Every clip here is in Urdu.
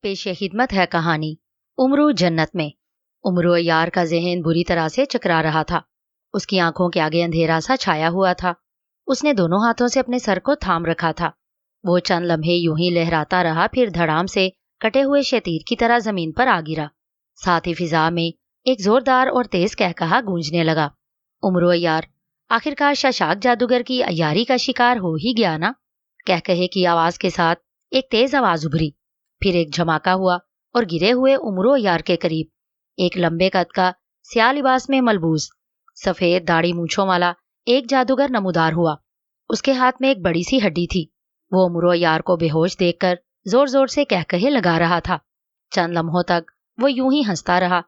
پیش خدمت ہے کہانی عمرو جنت میں۔ عمرو یار کا ذہن بری طرح سے چکرا رہا تھا۔ اس کی آنکھوں کے آگے اندھیرا سا چھایا ہوا تھا۔ اس نے دونوں ہاتھوں سے اپنے سر کو تھام رکھا تھا۔ وہ چند لمحے یوں ہی لہراتا رہا، پھر دھڑام سے کٹے ہوئے شتیر کی طرح زمین پر آ گرا۔ ساتھ ہی فضا میں ایک زوردار اور تیز قہقہا گونجنے لگا۔ عمرو یار آخرکار شاشاک جادوگر کی عیاری کا شکار ہو ہی گیا نا۔ قہقہے کی آواز کے ساتھ ایک تیز آواز ابھری، پھر ایک جھماکا ہوا اور گرے ہوئے عمرو یار کے قریب ایک لمبے قد کا سیاہ لباس میں ملبوس سفید داڑھی مونچھوں والا ایک جادوگر نمودار ہوا۔ اس کے ہاتھ میں ایک بڑی سی ہڈی تھی۔ وہ عمرو یار کو بے ہوش دیکھ کر زور زور سے قہقہے لگا رہا تھا۔ چند لمحوں تک وہ یوں ہی ہنستا رہا،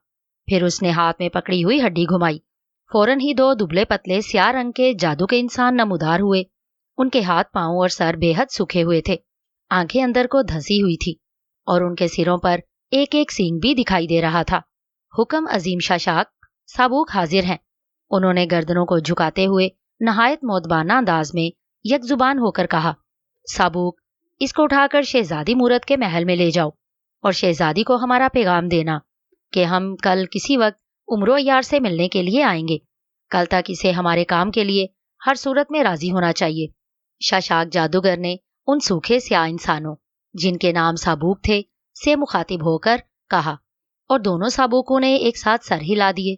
پھر اس نے ہاتھ میں پکڑی ہوئی ہڈی گھمائی۔ فوراً ہی دو دبلے پتلے سیاہ رنگ کے جادو کے انسان نمودار ہوئے۔ ان کے ہاتھ پاؤں اور سر بے حد سوکھے ہوئے تھے، آنکھیں اندر کو دھنسی ہوئی تھی اور ان کے سروں پر ایک ایک سینگ بھی دکھائی دے رہا تھا۔ حکم عظیم شاشاک، سابوک حاضر ہیں، انہوں نے گردنوں کو جھکاتے ہوئے نہایت مؤدبانہ انداز میں یک زبان ہو کر کہا۔ سابوک، اس کو اٹھا کر شہزادی مورت کے محل میں لے جاؤ اور شہزادی کو ہمارا پیغام دینا کہ ہم کل کسی وقت عمرو یار سے ملنے کے لیے آئیں گے۔ کل تک اسے ہمارے کام کے لیے ہر صورت میں راضی ہونا چاہیے۔ شاشاک جادوگر نے ان سوکھے سیاہ انسانوں جن کے نام سابوک تھے سے مخاطب ہو کر کہا، اور دونوں سابوکوں نے ایک ساتھ سر ہلا دیے۔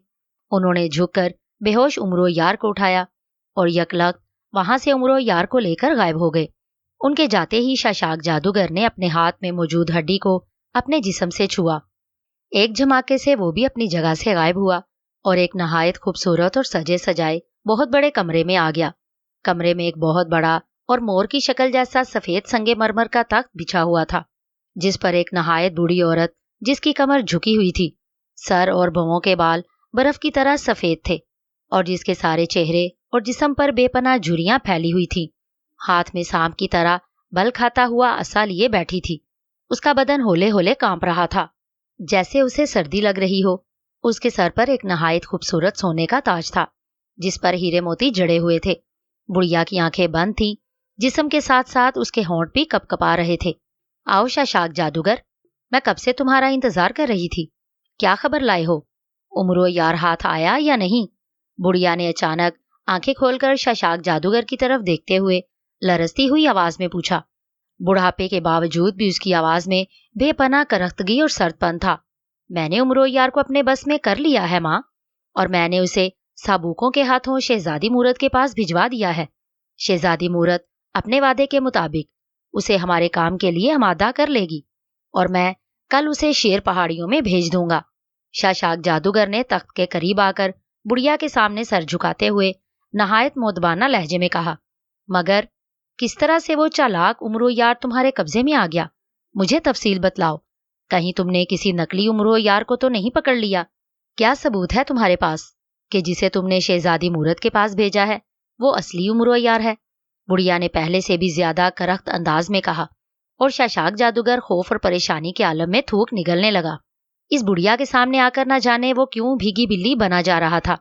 انہوں نے جھک کر بے ہوش عمرو یار کو اٹھایا اور یکلخت وہاں سے عمرو یار کو لے کر غائب ہو گئے۔ ان کے جاتے ہی شاشاک جادوگر نے اپنے ہاتھ میں موجود ہڈی کو اپنے جسم سے چھوا۔ ایک جھماکے سے وہ بھی اپنی جگہ سے غائب ہوا اور ایک نہایت خوبصورت اور سجے سجائے بہت بڑے کمرے میں آ گیا۔ کمرے میں ایک بہت بڑا اور مور کی شکل جیسا سفید سنگ مرمر کا تخت بچھا ہوا تھا، جس پر ایک نہایت بوڑھی عورت جس کی کمر جھکی ہوئی تھی، سر اور بھووں کے بال برف کی طرح سفید تھے اور جس کے سارے چہرے اور جسم پر بے پناہ جھریاں پھیلی ہوئی تھی، ہاتھ میں سانپ کی طرح بل کھاتا ہوا عصا لیے بیٹھی تھی۔ اس کا بدن ہولے ہولے کانپ رہا تھا جیسے اسے سردی لگ رہی ہو۔ اس کے سر پر ایک نہایت خوبصورت سونے کا تاج تھا جس پر ہیرے موتی جڑے ہوئے تھے۔ بڑھیا کی آنکھیں بند تھیں، جسم کے ساتھ ساتھ اس کے ہونٹ بھی کپ کپا رہے تھے۔ آؤ شاشاک جادوگر، میں کب سے تمہارا انتظار کر رہی تھی، کیا خبر لائے ہو؟ عمرو یار ہاتھ آیا یا نہیں؟ بڑھیا نے اچانک آنکھیں کھول کر شاشاک جادوگر کی طرف دیکھتے ہوئے لرزتی ہوئی آواز میں پوچھا۔ بڑھاپے کے باوجود بھی اس کی آواز میں بے پناہ کرختگی اور سرد پن تھا۔ میں نے عمرو یار کو اپنے بس میں کر لیا ہے ماں، اور میں نے اسے سابوکوں کے ہاتھوں شہزادی مورت کے پاس بھجوا دیا ہے۔ شہزادی مورت اپنے وعدے کے مطابق اسے ہمارے کام کے لیے آمادہ کر لے گی اور میں کل اسے شیر پہاڑیوں میں بھیج دوں گا۔ شاشاک جادوگر نے تخت کے قریب آ کر بڑھیا کے سامنے سر جھکاتے ہوئے نہایت مؤدبانہ لہجے میں کہا، مگر کس طرح سے وہ چالاک عمرو یار تمہارے قبضے میں آ گیا؟ مجھے تفصیل بتلاؤ۔ کہیں تم نے کسی نقلی عمرو یار کو تو نہیں پکڑ لیا؟ کیا ثبوت ہے تمہارے پاس کہ جسے تم نے شہزادی مورت کے پاس بھیجا ہے وہ اصلی عمرو یار ہے؟ بڑھیا نے پہلے سے بھی زیادہ کرخت انداز میں کہا، اور شاشاک جادوگر خوف اور پریشانی کے عالم میں تھوک نگلنے لگا۔ اس بڑھیا کے سامنے آ کر نہ جانے وہ کیوں بھیگی بلی بنا جا رہا تھا،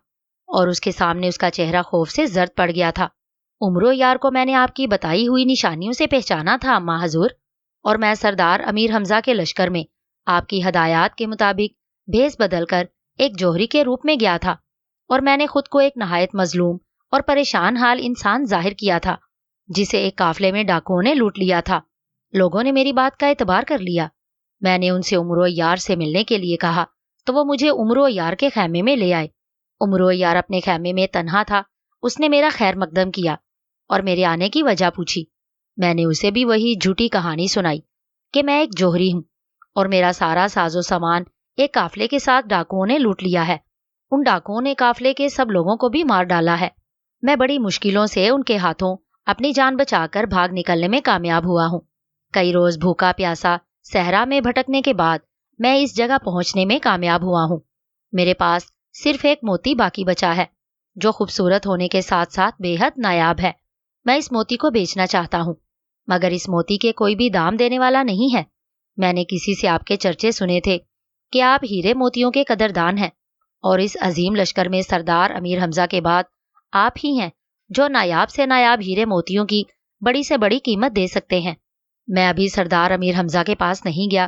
اور اس کے سامنے اس کا چہرہ خوف سے زرد پڑ گیا تھا۔ عمرو یار کو میں نے آپ کی بتائی ہوئی نشانیوں سے پہچانا تھا اماں حضور، اور میں سردار امیر حمزہ کے لشکر میں آپ کی ہدایات کے مطابق بھیس بدل کر ایک جوہری کے روپ میں گیا تھا، اور میں نے خود کو ایک نہایت مظلوم اور پریشان حال انسان ظاہر کیا تھا جسے ایک قافلے میں ڈاکوؤں نے لوٹ لیا تھا۔ لوگوں نے میری بات کا اعتبار کر لیا۔ میں نے ان سے عمرو یار سے ملنے کے لیے کہا تو وہ مجھے عمرو یار کے خیمے میں لے آئے۔ عمرو یار اپنے خیمے میں تنہا تھا۔ اس نے میرا خیر مقدم کیا اور میرے آنے کی وجہ پوچھی۔ میں نے اسے بھی وہی جھوٹی کہانی سنائی کہ میں ایک جوہری ہوں اور میرا سارا ساز و سامان ایک قافلے کے ساتھ ڈاکوؤں نے لوٹ لیا ہے۔ ان ڈاکوؤں نے قافلے کے سب لوگوں کو بھی مار ڈالا ہے۔ میں بڑی مشکلوں سے ان کے ہاتھوں اپنی جان بچا کر بھاگ نکلنے میں کامیاب ہوا ہوں۔ کئی روز بھوکا پیاسا صحرا میں بھٹکنے کے بعد میں اس جگہ پہنچنے میں کامیاب ہوا ہوں۔ میرے پاس صرف ایک موتی باقی بچا ہے جو خوبصورت ہونے کے ساتھ ساتھ بے حد نایاب ہے۔ میں اس موتی کو بیچنا چاہتا ہوں، مگر اس موتی کے کوئی بھی دام دینے والا نہیں ہے۔ میں نے کسی سے آپ کے چرچے سنے تھے کہ آپ ہیرے موتیوں کے قدردان ہیں، اور اس عظیم لشکر میں سردار امیر حمزہ کے بعد آپ ہی ہیں جو نایاب سے نایاب ہیرے موتیوں کی بڑی سے بڑی قیمت دے سکتے ہیں۔ میں ابھی سردار امیر حمزہ کے پاس نہیں گیا،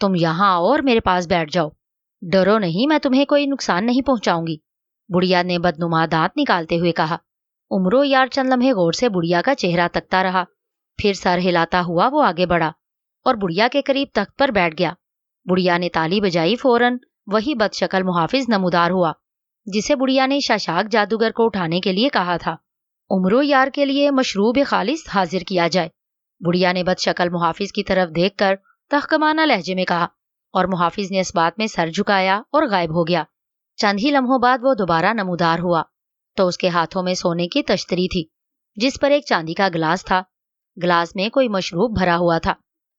تم یہاں آؤ اور میرے پاس بیٹھ جاؤ۔ ڈرو نہیں، میں تمہیں کوئی نقصان نہیں پہنچاؤں گی، بڑھیا نے بدنما دانت نکالتے ہوئے کہا۔ عمرو یار چند لمحے غور سے بڑھیا کا چہرہ تکتا رہا، پھر سر ہلاتا ہوا وہ آگے بڑھا اور بڑھیا کے قریب تخت پر بیٹھ گیا۔ بڑھیا نے تالی بجائی، فوراً وہی بد شکل محافظ نمودار ہوا جسے بڑھیا نے شاشاک جادوگر کو اٹھانے کے لیے کہا تھا۔ عمرو یار کے لیے مشروب خالص حاضر کیا جائے، بڑھیا نے بد شکل محافظ کی طرف دیکھ کر تحقمانہ لہجے میں کہا، اور محافظ نے اس بات میں سر جھکایا اور غائب ہو گیا۔ چند ہی لمحوں بعد وہ دوبارہ نمودار ہوا تو اس کے ہاتھوں میں سونے کی تشتری تھی جس پر ایک چاندی کا گلاس تھا۔ گلاس میں کوئی مشروب بھرا ہوا تھا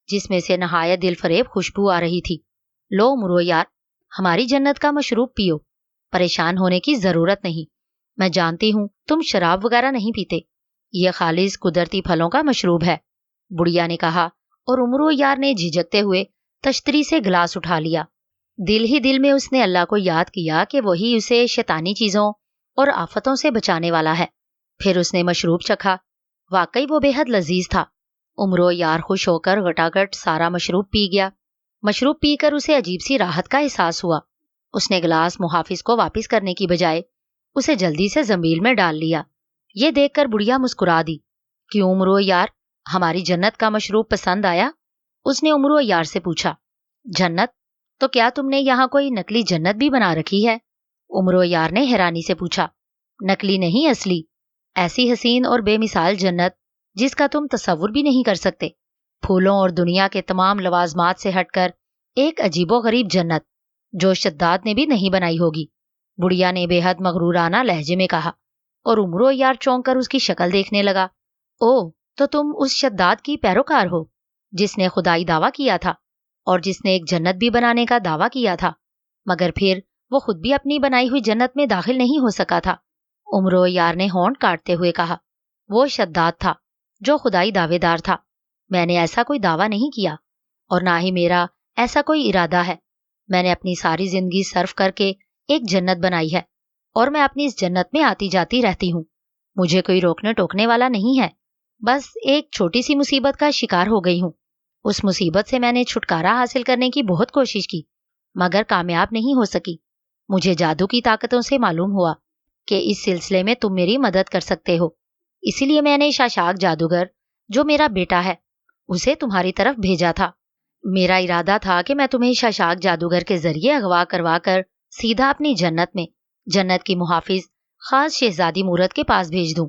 جس میں سے نہایت دل فریب خوشبو آ رہی تھی۔ لو عمرو یار، ہماری جنت کا مشروب پیو، پریشان ہونے کی ضرورت نہیں، میں جانتی ہوں تم شراب وغیرہ نہیں پیتے، یہ خالص قدرتی پھلوں کا مشروب ہے، بڑھیا نے کہا، اور عمرو یار نے جھجکتے ہوئے تشتری سے گلاس اٹھا لیا۔ دل ہی دل میں اس نے اللہ کو یاد کیا کہ وہی اسے شیطانی چیزوں اور آفتوں سے بچانے والا ہے۔ پھر اس نے مشروب چکھا، واقعی وہ بے حد لذیذ تھا۔ عمرو یار خوش ہو کر گٹاگٹ سارا مشروب پی گیا۔ مشروب پی کر اسے عجیب سی راحت کا احساس ہوا۔ اس نے گلاس محافظ کو واپس کرنے کی بجائے اسے جلدی سے زنبیل میں ڈال لیا۔ یہ دیکھ کر بڑھیا مسکرا دی۔ کیوں عمرو یار، ہماری جنت کا مشروب پسند آیا؟ اس نے عمرو یار سے پوچھا۔ جنت؟ تو کیا تم نے یہاں کوئی نکلی جنت بھی بنا رکھی ہے؟ عمرو یار نے حیرانی سے پوچھا۔ نکلی نہیں، اصلی، ایسی حسین اور بے مثال جنت جس کا تم تصور بھی نہیں کر سکتے، پھولوں اور دنیا کے تمام لوازمات سے ہٹ کر ایک عجیب و غریب جنت جو شداد نے بھی نہیں بنائی ہوگی، بڑھیا نے بے حد مغرورانہ لہجے میں کہا، اور عمرو یار چونک کر اس کی شکل دیکھنے لگا۔ او، تو تم اس شداد کی پیروکار ہو جس نے خدائی دعویٰ کیا تھا اور جس نے ایک جنت بھی بنانے کا دعویٰ کیا تھا، مگر پھر وہ خود بھی اپنی بنائی ہوئی جنت میں داخل نہیں ہو سکا تھا۔ عمرو یار نے ہونٹ کاٹتے ہوئے کہا، وہ شداد تھا جو خدائی دعوے دار تھا، میں نے ایسا کوئی دعویٰ نہیں کیا اور نہ ہی میرا ایسا کوئی ارادہ ہے۔ میں نے اپنی ساری زندگی صرف کر کے ایک جنت بنائی ہے اور میں اپنی اس جنت میں آتی جاتی رہتی ہوں، مجھے کوئی روکنے ٹوکنے والا نہیں ہے، بس ایک چھوٹی سی مصیبت کا شکار ہو گئی ہوں۔ اس مصیبت سے میں نے چھٹکارا حاصل کرنے کی بہت کوشش کی مگر کامیاب نہیں ہو سکی۔ مجھے جادو کی طاقتوں سے معلوم ہوا کہ اس سلسلے میں تم میری مدد کر سکتے ہو، اسی لیے میں نے شاشاک جادوگر جو میرا بیٹا ہے اسے تمہاری طرف بھیجا تھا۔ میرا ارادہ تھا کہ میں تمہیں شاشاک جادوگر کے ذریعے اغوا کروا کر سیدھا اپنی جنت میں جنت کی محافظ خاص شہزادی مورت کے پاس بھیج دوں،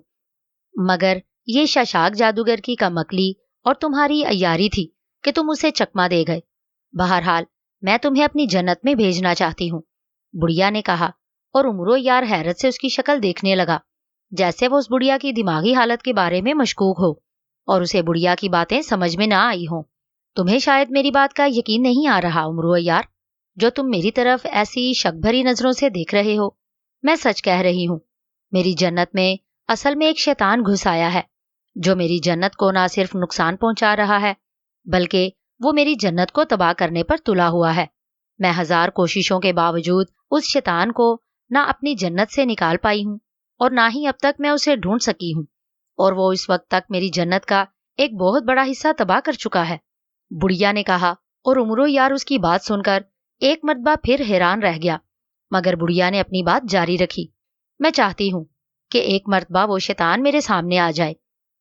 مگر یہ شاشاک جادوگر کی کم عقلی اور تمہاری عیاری تھی کہ تم اسے چکما دے گئے۔ بہرحال میں تمہیں اپنی جنت میں بھیجنا چاہتی ہوں، بڑھیا نے کہا، اور عمرو یار حیرت سے اس کی شکل دیکھنے لگا جیسے وہ اس بڑھیا کی دماغی حالت کے بارے میں مشکوک ہو اور اسے بڑھیا کی باتیں سمجھ میں نہ آئی ہوں۔ تمہیں شاید میری بات کا یقین نہیں آ رہا عمرو یار، جو تم میری طرف ایسی شک بھری نظروں سے دیکھ رہے ہو۔ میں سچ کہہ رہی ہوں، میری جنت میں اصل میں ایک شیطان گھس آیا ہے جو میری جنت کو نہ صرف نقصان پہنچا رہا ہے بلکہ وہ میری جنت کو تباہ کرنے پر تلا ہوا ہے۔ میں ہزار کوششوں کے باوجود اس شیطان کو نہ اپنی جنت سے نکال پائی ہوں اور نہ ہی اب تک میں اسے ڈھونڈ سکی ہوں، اور وہ اس وقت تک میری جنت کا ایک بہت بڑا حصہ تباہ کر چکا ہے، بڑھیا نے کہا، اور عمرو یار اس کی بات سن کر ایک مرتبہ پھر حیران رہ گیا، مگر بڑھیا نے اپنی بات جاری رکھی۔ میں چاہتی ہوں کہ ایک مرتبہ وہ شیطان میرے سامنے آ جائے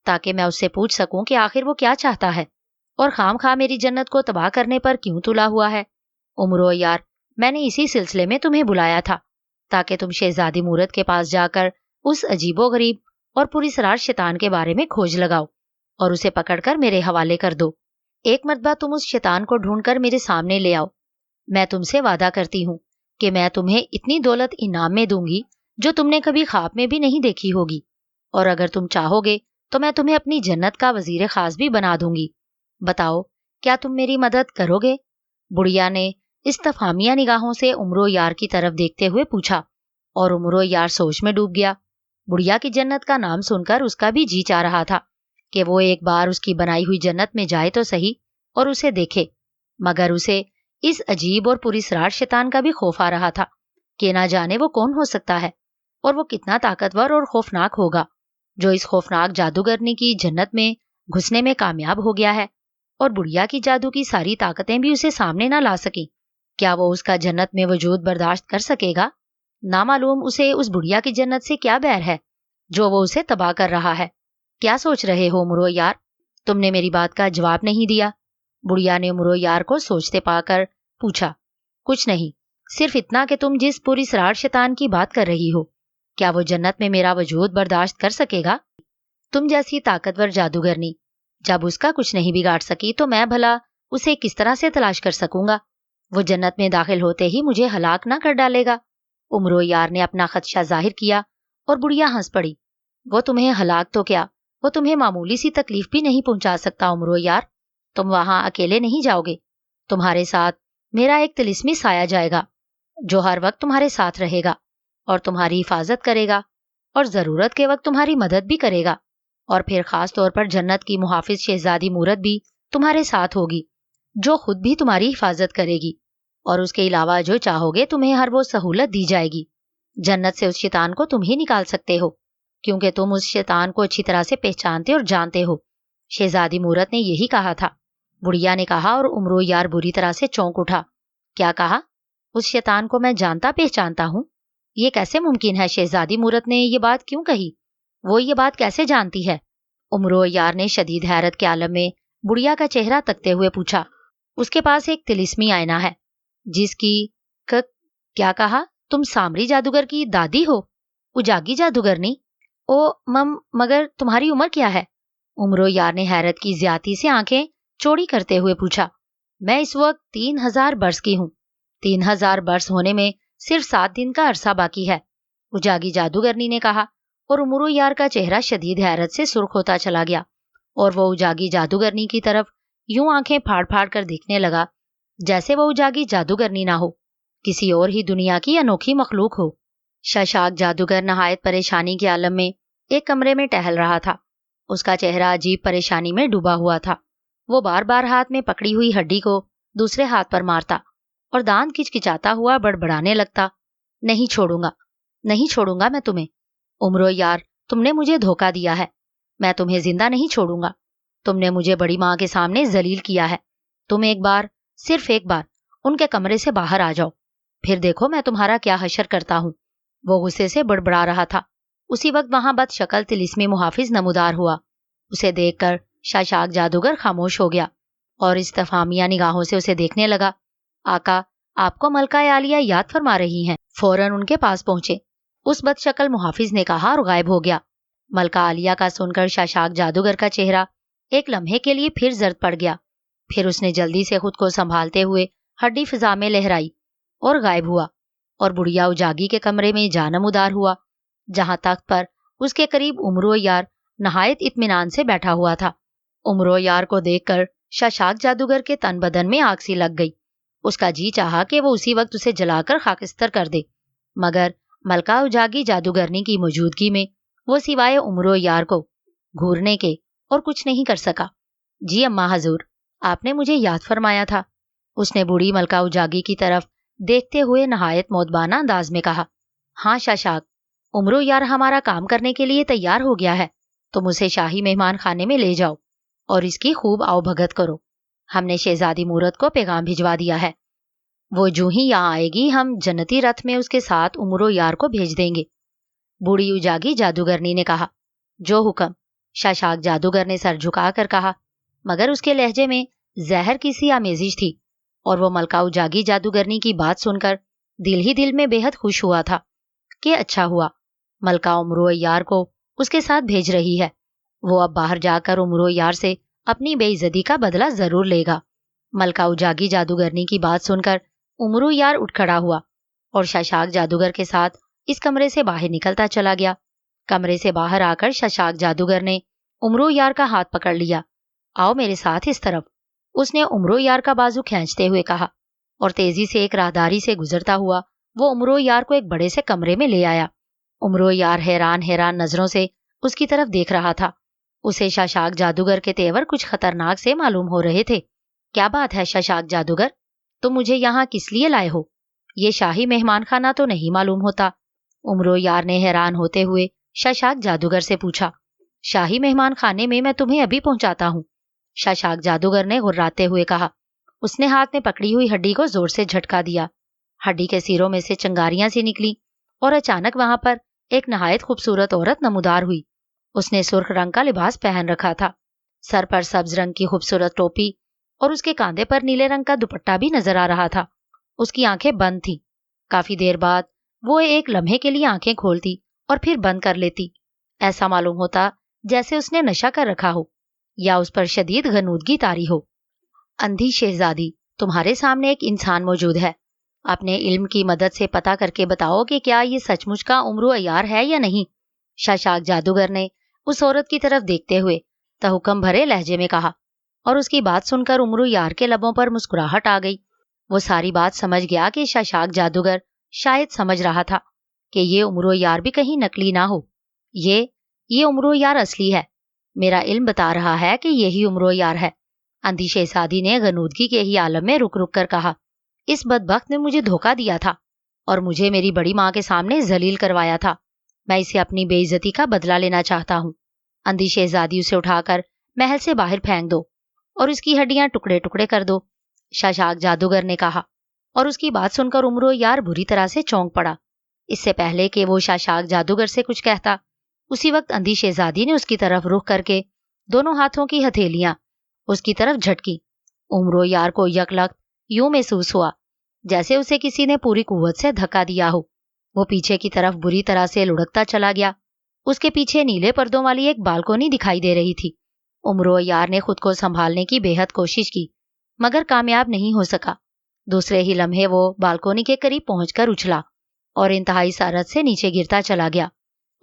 تاکہ میں اس سے پوچھ سکوں کہ آخر وہ کیا چاہتا ہے اور خام خواہ میری جنت کو تباہ کرنے پر کیوں تلا ہوا ہے۔ عمرو یار، میں نے اسی سلسلے میں تمہیں بلایا تھا تاکہ تم شہزادی مورت کے پاس جا کر اس عجیب و غریب اور پراسرار شیطان کے بارے میں کھوج لگاؤ اور اسے پکڑ کر میرے حوالے کر دو۔ ایک مرتبہ تم اس شیطان کو ڈھونڈ کر میرے سامنے لے آؤ، میں تم سے وعدہ کرتی ہوں کہ میں تمہیں اتنی دولت انعام میں دوں گی جو تم نے کبھی خواب میں بھی نہیں دیکھی ہوگی، اور اگر تم چاہو گے تو میں تمہیں اپنی جنت کا وزیر خاص بھی بنا دوں گی۔ بتاؤ، کیا تم میری مدد کرو گے؟ بڑھیا نے استفہامیہ نگاہوں سے عمرو یار کی طرف دیکھتے ہوئے پوچھا، اور عمرو یار سوچ میں ڈوب گیا۔ بڑھیا کی جنت کا نام سن کر اس کا بھی جی چاہ رہا تھا کہ وہ ایک بار اس کی بنائی ہوئی جنت میں جائے تو صحیح اور اسے دیکھے، مگر اسے اس عجیب اور پراسرار شیطان کا بھی خوف آ رہا تھا کہ نہ جانے وہ کون ہو سکتا ہے اور وہ کتنا طاقتور اور خوفناک ہوگا جو اس خوفناک جادوگرنی کی جنت میں گھسنے میں کامیاب ہو گیا ہے۔ اور بڑھیا کی جادو کی ساری طاقتیں بھی اسے سامنے نہ لا سکیں، کیا وہ اس کا جنت میں وجود برداشت کر سکے گا؟ نہ معلوم اسے اس بڑھیا کی جنت سے کیا بیر ہے جو وہ اسے تباہ کر رہا ہے۔ کیا سوچ رہے ہو امرو یار؟ تم نے میری بات کا جواب نہیں دیا۔ بڑھیا نے امرو یار کو سوچتے پا کر پوچھا۔ کچھ نہیں، صرف اتنا کہ تم جس پوری سراڑ شیطان کی بات کر رہی ہو، کیا وہ جنت میں میرا وجود برداشت کر سکے گا؟ تم جیسی طاقتور جادوگرنی جب اس کا کچھ نہیں بگاڑ سکی تو میں بھلا اسے کس طرح سے تلاش کر سکوں گا؟ وہ جنت میں داخل ہوتے ہی مجھے ہلاک نہ کر ڈالے گا۔ امرو یار نے اپنا خدشہ ظاہر کیا اور بڑھیا ہنس پڑی۔ وہ تمہیں ہلاک تو کیا، وہ تمہیں معمولی سی تکلیف بھی نہیں پہنچا سکتا امرو یار۔ تم وہاں اکیلے نہیں جاؤ گے، تمہارے ساتھ میرا ایک طلسمی سایہ جائے گا جو ہر وقت تمہارے ساتھ رہے گا اور تمہاری حفاظت کرے گا اور ضرورت کے وقت تمہاری مدد بھی کرے گا، اور پھر خاص طور پر جنت کی محافظ شہزادی مورت بھی تمہارے ساتھ ہوگی جو خود بھی تمہاری حفاظت کرے گی، اور اس کے علاوہ جو چاہو گے تمہیں ہر وہ سہولت دی جائے گی۔ جنت سے اس شیطان کو تم ہی نکال سکتے ہو کیونکہ تم اس شیطان کو اچھی طرح سے پہچانتے اور جانتے ہو۔ شہزادی مورت نے یہی کہا تھا، بڑھیا نے کہا، اور امرو یار بری طرح سے چونک اٹھا۔ کیا کہا؟ اس شیطان کو میں جانتا پہچانتا ہوں؟ یہ کیسے ممکن ہے؟ شہزادی مورت نے یہ بات کیوں کہی؟ وہ یہ بات کیسے جانتی ہے؟ امرو یار نے شدید حیرت کے عالم میں بڑھیا کا چہرہ تکتے ہوئے پوچھا۔ اس کے پاس ایک طلسمی آئینہ ہے جس کی کیا کہا؟ تم سامری جادوگر کی دادی ہو؟ اجاگی جادوگرنی؟ مگر تمہاری عمر کیا ہے؟ امرو یار نے حیرت کی زیادتی سے آنکھیں چوڑی کرتے ہوئے پوچھا۔ میں اس وقت 3000 برس کی ہوں۔ 3000 برس ہونے میں صرف 7 دن کا عرصہ باقی ہے، اجاگی جادوگرنی نے کہا، اور امرو یار کا چہرہ شدید حیرت سے سرخ ہوتا چلا گیا اور وہ اجاگی جادوگرنی کی طرف یوں آنکھیں پھاڑ پھاڑ کر دیکھنے لگا جیسے وہ اجاگی جادوگرنی نہ ہو، کسی اور ہی دنیا کی انوکھی مخلوق ہو۔ شاشاک جادوگر نہایت پریشانی کے عالم میں ایک کمرے میں ٹہل رہا تھا۔ اس کا چہرہ عجیب پریشانی میں ڈوبا ہوا تھا۔ وہ بار بار ہاتھ میں پکڑی ہوئی ہڈی کو دوسرے ہاتھ پر مارتا اور دانت کچکچاتا ہوا بڑبڑانے لگتا۔ نہیں چھوڑوں گا میں تمہیں۔ امرو یار، تم نے مجھے دھوکہ دیا ہے، میں تمہیں زندہ نہیں چھوڑوں گا۔ تم نے مجھے بڑی ماں کے سامنے ذلیل کیا ہے۔ تم ایک بار، صرف ایک بار ان کے کمرے سے باہر آ جاؤ، پھر دیکھو میں تمہارا کیا حشر کرتا ہوں۔ وہ غصے سے بڑبڑا رہا تھا۔ اسی وقت وہاں بد شکل طلسمی محافظ نمودار ہوا۔ اسے دیکھ کر شاشاک جادوگر خاموش ہو گیا اور استفہامیہ نگاہوں سے اسے دیکھنے لگا۔ آقا، آپ کو ملکہ عالیہ یاد فرما رہی ہیں۔ فوراً ان کے پاس پہنچے، اس بد شکل محافظ نے کہا اور غائب ہو گیا۔ ملکہ عالیہ کا سن کر شاشاک جادوگر کا چہرہ ایک لمحے کے لیے پھر زرد پڑ گیا، پھر اس نے جلدی سے خود کو سنبھالتے ہوئے ہڈی فضا میں لہرائی اور غائب ہوا، اور بڑھیا اجاگی کے کمرے میں جا نمودار ہوا جہاں تخت پر اس کے قریب امرو یار نہایت اطمینان سے بیٹھا ہوا تھا۔ امرو یار کو دیکھ کر شاشاک جادوگر کے تن بدن میں آگ سی لگ گئی۔ اس کا جی چاہا کہ وہ اسی وقت اسے جلا کر خاکستر کر دے، مگر ملکہ اجاگی جادوگرنی کی موجودگی میں وہ سوائے امرو یار کو گھورنے کے اور کچھ نہیں کر سکا۔ جی اماں حضور، آپ نے مجھے یاد فرمایا تھا، اس نے بوڑھی ملکہ اجاگی کی طرف دیکھتے ہوئے نہایت مودبانہ انداز میں کہا۔ ہاں شاشاک، امرو یار ہمارا کام کرنے کے لیے تیار ہو گیا ہے، تم اسے شاہی مہمان خانے میں لے جاؤ اور اس کی خوب آؤ بھگت کرو۔ ہم نے شہزادی مورت کو پیغام بھجوا دیا ہے، وہ جو ہی یہاں آئے گی ہم جنتی رتھ میں اس کے ساتھ امرو یار کو بھیج دیں گے۔ بوڑھی اجاگی جادوگرنی نے کہا۔ جو حکم، شاشاک جادوگر نے سر جھکا کر کہا، مگر اس کے لہجے میں زہر کی سی آمیزش تھی، اور وہ ملکہ اجاگی جادوگرنی کی بات سن کر دل ہی دل میں بے حد خوش ہوا تھا کہ اچھا ہوا، ملکہ امرو یار کو اس کے ساتھ بھیج رہی ہے، وہ اب باہر جا کر امرو یار سے اپنی بے عزتی کا بدلہ ضرور لے گا۔ ملکہ اجاگی جادوگرنی کی بات سن کر امرو یار اٹھ کھڑا ہوا اور شاشاک جادوگر کے ساتھ اس کمرے سے باہر نکلتا چلا گیا۔ کمرے سے باہر آ کر شاشاک جادوگر نے امرو یار کا ہاتھ پکڑ لیا۔ آؤ میرے ساتھ اس طرف، اس نے امرو یار کا بازو کھینچتے ہوئے کہا، اور تیزی سے ایک راہداری سے گزرتا ہوا وہ امرو یار کو ایک بڑے سے کمرے میں لے آیا۔ امرو یار حیران نظروں سے اس کی طرف دیکھ رہا تھا۔ اسے شاشاک جادوگر کے تیور کچھ خطرناک سے معلوم ہو رہے تھے۔ کیا بات ہے شاشاک جادوگر، تم مجھے یہاں کس لیے لائے ہو؟ یہ شاہی مہمان خانہ تو نہیں معلوم ہوتا۔ امرو یار نے حیران ہوتے ہوئے شاشاک جادوگر سے پوچھا۔ شاہی مہمان خانے میں تمہیں ابھی پہنچاتا ہوں، شاشاک جادوگر نے غراتے ہوئے کہا۔ اس نے ہاتھ میں پکڑی ہوئی ہڈی کو زور سے جھٹکا دیا۔ ہڈی کے سیروں میں سے چنگاریاں سی نکلی اور اچانک وہاں پر ایک نہایت خوبصورت عورت نمودار ہوئی۔ اس نے سرخ رنگ کا لباس پہن رکھا تھا، سر پر سبز رنگ کی خوبصورت ٹوپی اور اس کے کاندھے پر نیلے رنگ کا دوپٹہ بھی نظر آ رہا تھا۔ اس کی آنکھیں بند تھیں۔ کافی دیر بعد وہ ایک لمحے کے لیے آنکھیں کھولتی اور پھر بند کر لیتی۔ ایسا معلوم ہوتا جیسے اس نے نشہ کر رکھا ہو یا اس پر شدید غنودگی طاری ہو۔ اندھی شہزادی، تمہارے سامنے ایک انسان موجود ہے۔ اپنے علم کی مدد سے پتہ کر کے بتاؤ کہ کیا یہ سچ مچ کا عمرو عیار ہے یا نہیں۔ شاشاک جادوگر نے اس عورت کی طرف دیکھتے ہوئے تحکم بھرے لہجے میں کہا، اور اس کی بات سن کر عمرو عیار کے لبوں پر مسکراہٹ آ گئی۔ وہ ساری بات سمجھ گیا کہ شاشاک جادوگر شاید سمجھ رہا تھا کہ یہ عمرو عیار بھی کہیں نکلی نہ ہو۔ یہ عمرو عیار اصلی ہے۔ میرا علم بتا رہا ہے کہ یہی عمرو عیار ہے۔ اندھی شہزادی نے غنودگی کے ہی عالم میں رک رک کر کہا، اس بدبخت نے مجھے دھوکہ دیا تھا اور مجھے میری بڑی ماں کے سامنے ذلیل کروایا تھا۔ میں اسے اپنی بے عزتی کا بدلہ لینا چاہتا ہوں۔ اندھی شہزادی اسے اٹھا کر محل سے باہر پھینک دو اور اس کی ہڈیاں ٹکڑے ٹکڑے کر دو، شاشاک جادوگر نے کہا، اور اس کی بات سن کر عمرو عیار بری طرح سے چونک پڑا۔ اس سے پہلے کہ وہ شاشاک جادوگر سے کچھ کہتا، اسی وقت اندھی شہزادی نے اس کی طرف رخ کر کے دونوں ہاتھوں کی ہتھیلیاں اس کی طرف جھٹکی۔ عمرو عیار کو یکلخت یوں محسوس ہوا جیسے اسے کسی نے پوری قوت سے دھکا دیا ہو۔ وہ پیچھے کی طرف بری طرح سے لڑکتا چلا گیا۔ اس کے پیچھے نیلے پردوں والی ایک بالکونی دکھائی دے رہی تھی۔ عمرو عیار نے خود کو سنبھالنے کی بے حد کوشش کی مگر کامیاب نہیں ہو سکا۔ دوسرے ہی لمحے وہ بالکونی کے قریب پہنچ کر اچھلا اور انتہائی سرعت سے نیچے گرتا چلا گیا۔